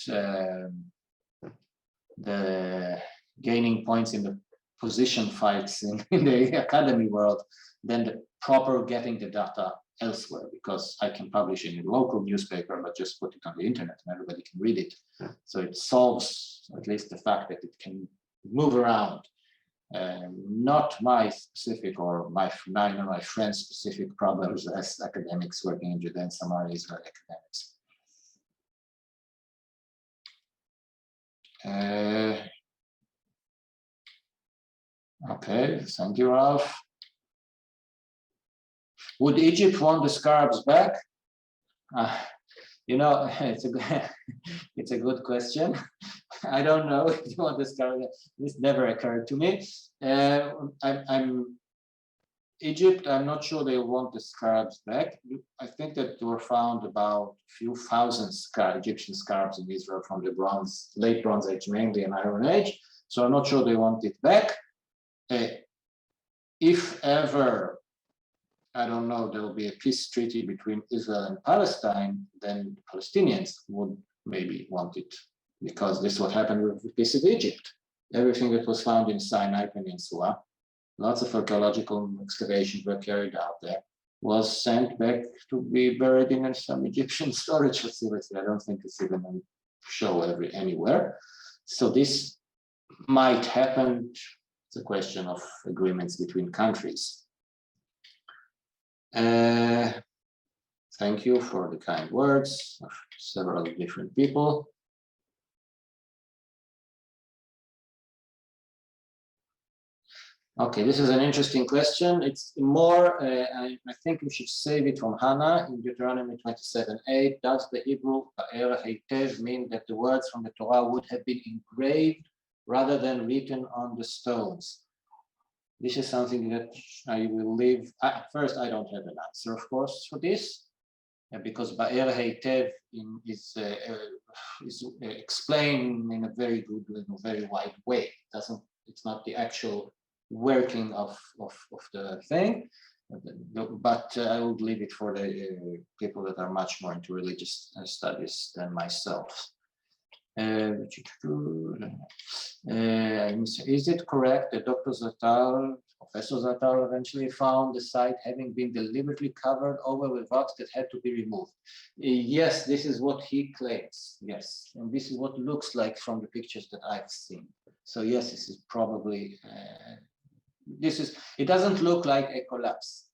the gaining points in the position fights in the academy world than the proper getting the data elsewhere, because I can publish in a local newspaper, but just put it on the internet and everybody can read it. So it solves at least the fact that it can move around. Not my specific or my friend's specific problems as academics working in Judea and Samaria, Israeli academics. Okay, thank you, Ralph. Would Egypt want the scarabs back? It's a good question. I don't know if you want the scarabs. This never occurred to me. Egypt, I'm not sure they want the scarabs back. I think that there were found about a few thousand Egyptian scarabs in Israel from the late Bronze Age, mainly, and Iron Age. So I'm not sure they want it back. If ever, I don't know, there will be a peace treaty between Israel and Palestine, then the Palestinians would maybe want it, because this is what happened with the peace of Egypt. Everything that was found in Sinai Peninsula, lots of archaeological excavations were carried out there, was sent back to be buried in some Egyptian storage facility. I don't think it's even on show anywhere. So this might happen. It's a question of agreements between countries. Thank you for the kind words of several different people. Okay, this is an interesting question. It's more, I think we should save it from Hannah in Deuteronomy 27:8. Does the Hebrew Ba'er Heitev mean that the words from the Torah would have been engraved rather than written on the stones? This is something that I will leave. First, I don't have an answer, of course, for this, because Ba'er Heitev is explained in a very good, very wide way. It's not the actual working of the thing, but I would leave it for the people that are much more into religious studies than myself. Is it correct that Dr. Zertal, Professor Zertal, eventually found the site having been deliberately covered over with rocks that had to be removed? Yes, this is what he claims. Yes, and this is what looks like from the pictures that I've seen. So yes, this is probably it doesn't look like a collapse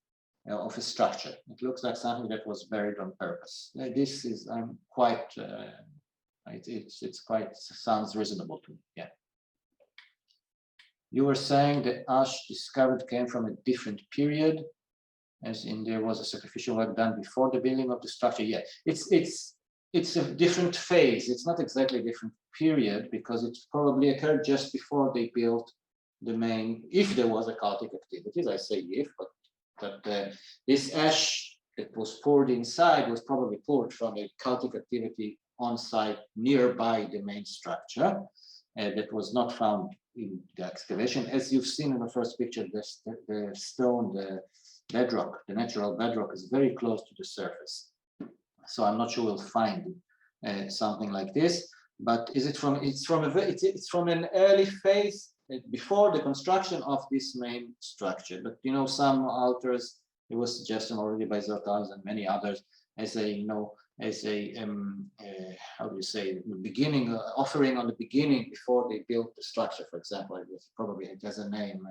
of a structure. It looks like something that was buried on purpose. This is I'm quite. It's quite sounds reasonable to me. Yeah. You were saying the ash discovered came from a different period, as in there was a sacrificial work done before the building of the structure. Yeah, it's a different phase. It's not exactly a different period because it probably occurred just before they built the main. If there was a cultic activities, I say if, but this ash that was poured inside was probably poured from a cultic activity on site nearby the main structure that was not found in the excavation. As you've seen in the first picture, the stone, the bedrock, the natural bedrock is very close to the surface. So I'm not sure we'll find something like this, but it's from an early phase before the construction of this main structure. But you know, some authors, it was suggested already by Zertal and many others, as a how do you say, the beginning offering on the beginning before they built the structure. For example, it has a name.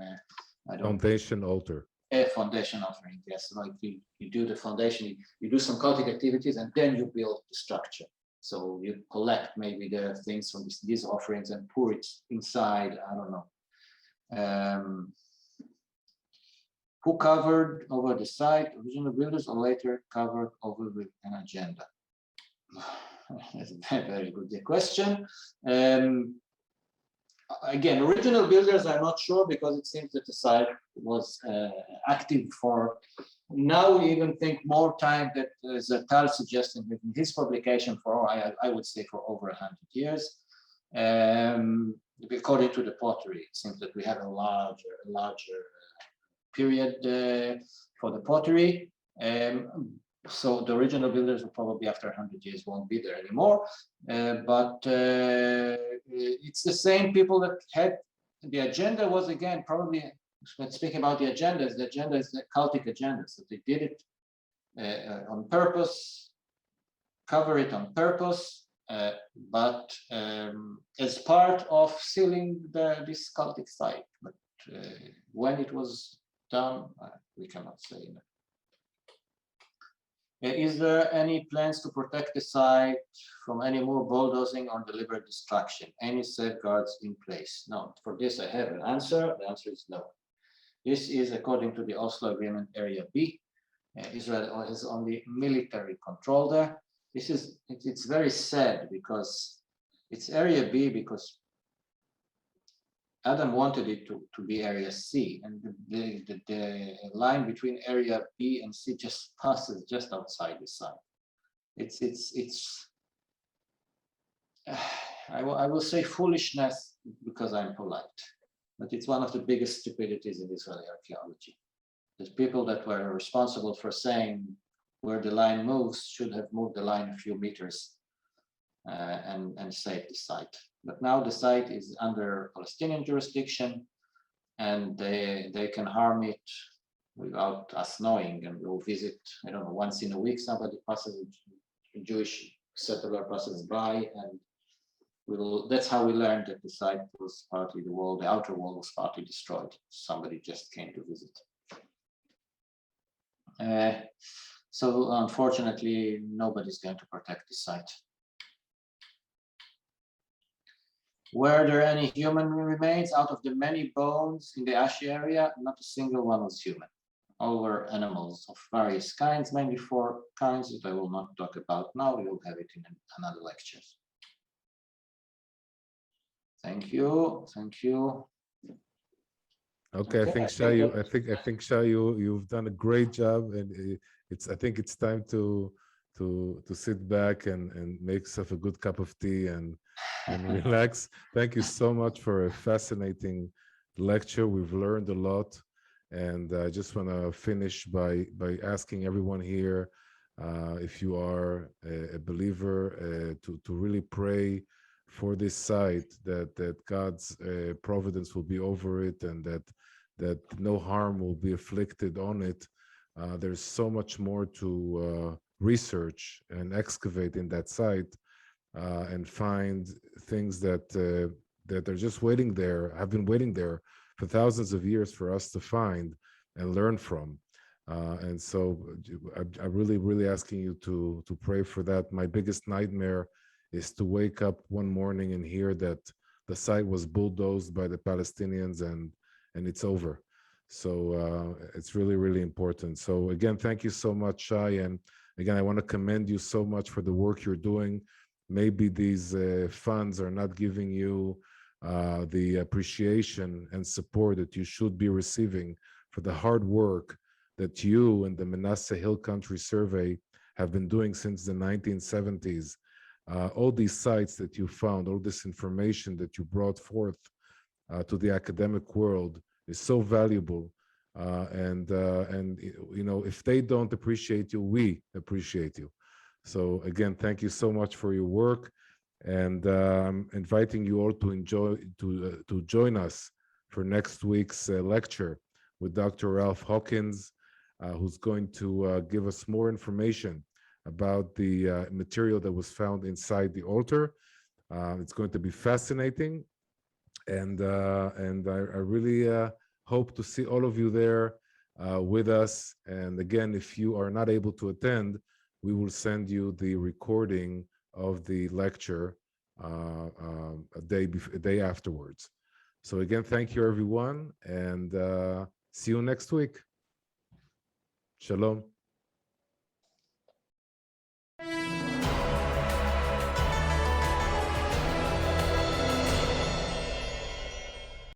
Foundation altar. A foundation offering, yes. Like you do the foundation, you do some cultic activities, and then you build the structure. So you collect maybe the things from these offerings and pour it inside. I don't know. Who covered over the site? Original builders, or later covered over with an agenda? That's a very good question. Again, original builders, I'm not sure, because it seems that the site was active for, now we even think more time that Zertal suggested in his publication for, I would say, for over 100 years. According to the pottery, it seems that we have a larger period for the pottery. So the original builders will probably after 100 years won't be there anymore, but it's the same people that had the agenda. Was again probably, when speaking about the agenda is the cultic agenda, so they did it on purpose, cover it on purpose, but as part of sealing this cultic site. But when it was done, we cannot say. Is there any plans to protect the site from any more bulldozing or deliberate destruction? Any safeguards in place? No. For this, I have an answer. The answer is no. This is according to the Oslo Agreement, Area B. Israel has only military control there. It's very sad because it's Area B because Adam wanted it to be Area C, and the line between Area B and C just passes just outside the site. I will say foolishness because I'm polite, but it's one of the biggest stupidities in Israeli archaeology. The people that were responsible for saying where the line moves should have moved the line a few meters and saved the site. But now the site is under Palestinian jurisdiction, and they can harm it without us knowing. And we'll visit, I don't know, once in a week, somebody passes, a Jewish settler passes by, and that's how we learned that the site was partly the wall, the outer wall was partly destroyed. Somebody just came to visit. So unfortunately, nobody's going to protect the site. Were there any human remains out of the many bones in the ashy area? Not a single one was human. All were animals of various kinds, mainly 4 kinds that I will not talk about now. We will have it in another lecture. Thank you. Thank you. Okay, I think Shay, you've done a great job, and I think it's time to sit back and make yourself a good cup of tea and relax. Thank you so much for a fascinating lecture. We've learned a lot, and I just want to finish by asking everyone here, if you are a believer, to really pray for this site, that God's providence will be over it, and that no harm will be afflicted on it. There's so much more to research and excavate in that site, and find things that are just waiting there, have been waiting there for thousands of years for us to find and learn from. And so I'm really, really asking you to pray for that. My biggest nightmare is to wake up one morning and hear that the site was bulldozed by the Palestinians, and it's over. So it's really, really important. So again, thank you so much, Shai. And again, I want to commend you so much for the work you're doing. Maybe these funds are not giving you the appreciation and support that you should be receiving for the hard work that you and the Manasseh Hill Country Survey have been doing since the 1970s. All these sites that you found, all this information that you brought forth to the academic world is so valuable. And you know, if they don't appreciate you, we appreciate you. So again, thank you so much for your work, and I'm inviting you all to to join us for next week's lecture with Dr. Ralph Hawkins, who's going to give us more information about the material that was found inside the altar. It's going to be fascinating, and I really hope to see all of you there with us. And again, if you are not able to attend, we will send you the recording of the lecture a day afterwards. So again, thank you, everyone, and see you next week. Shalom.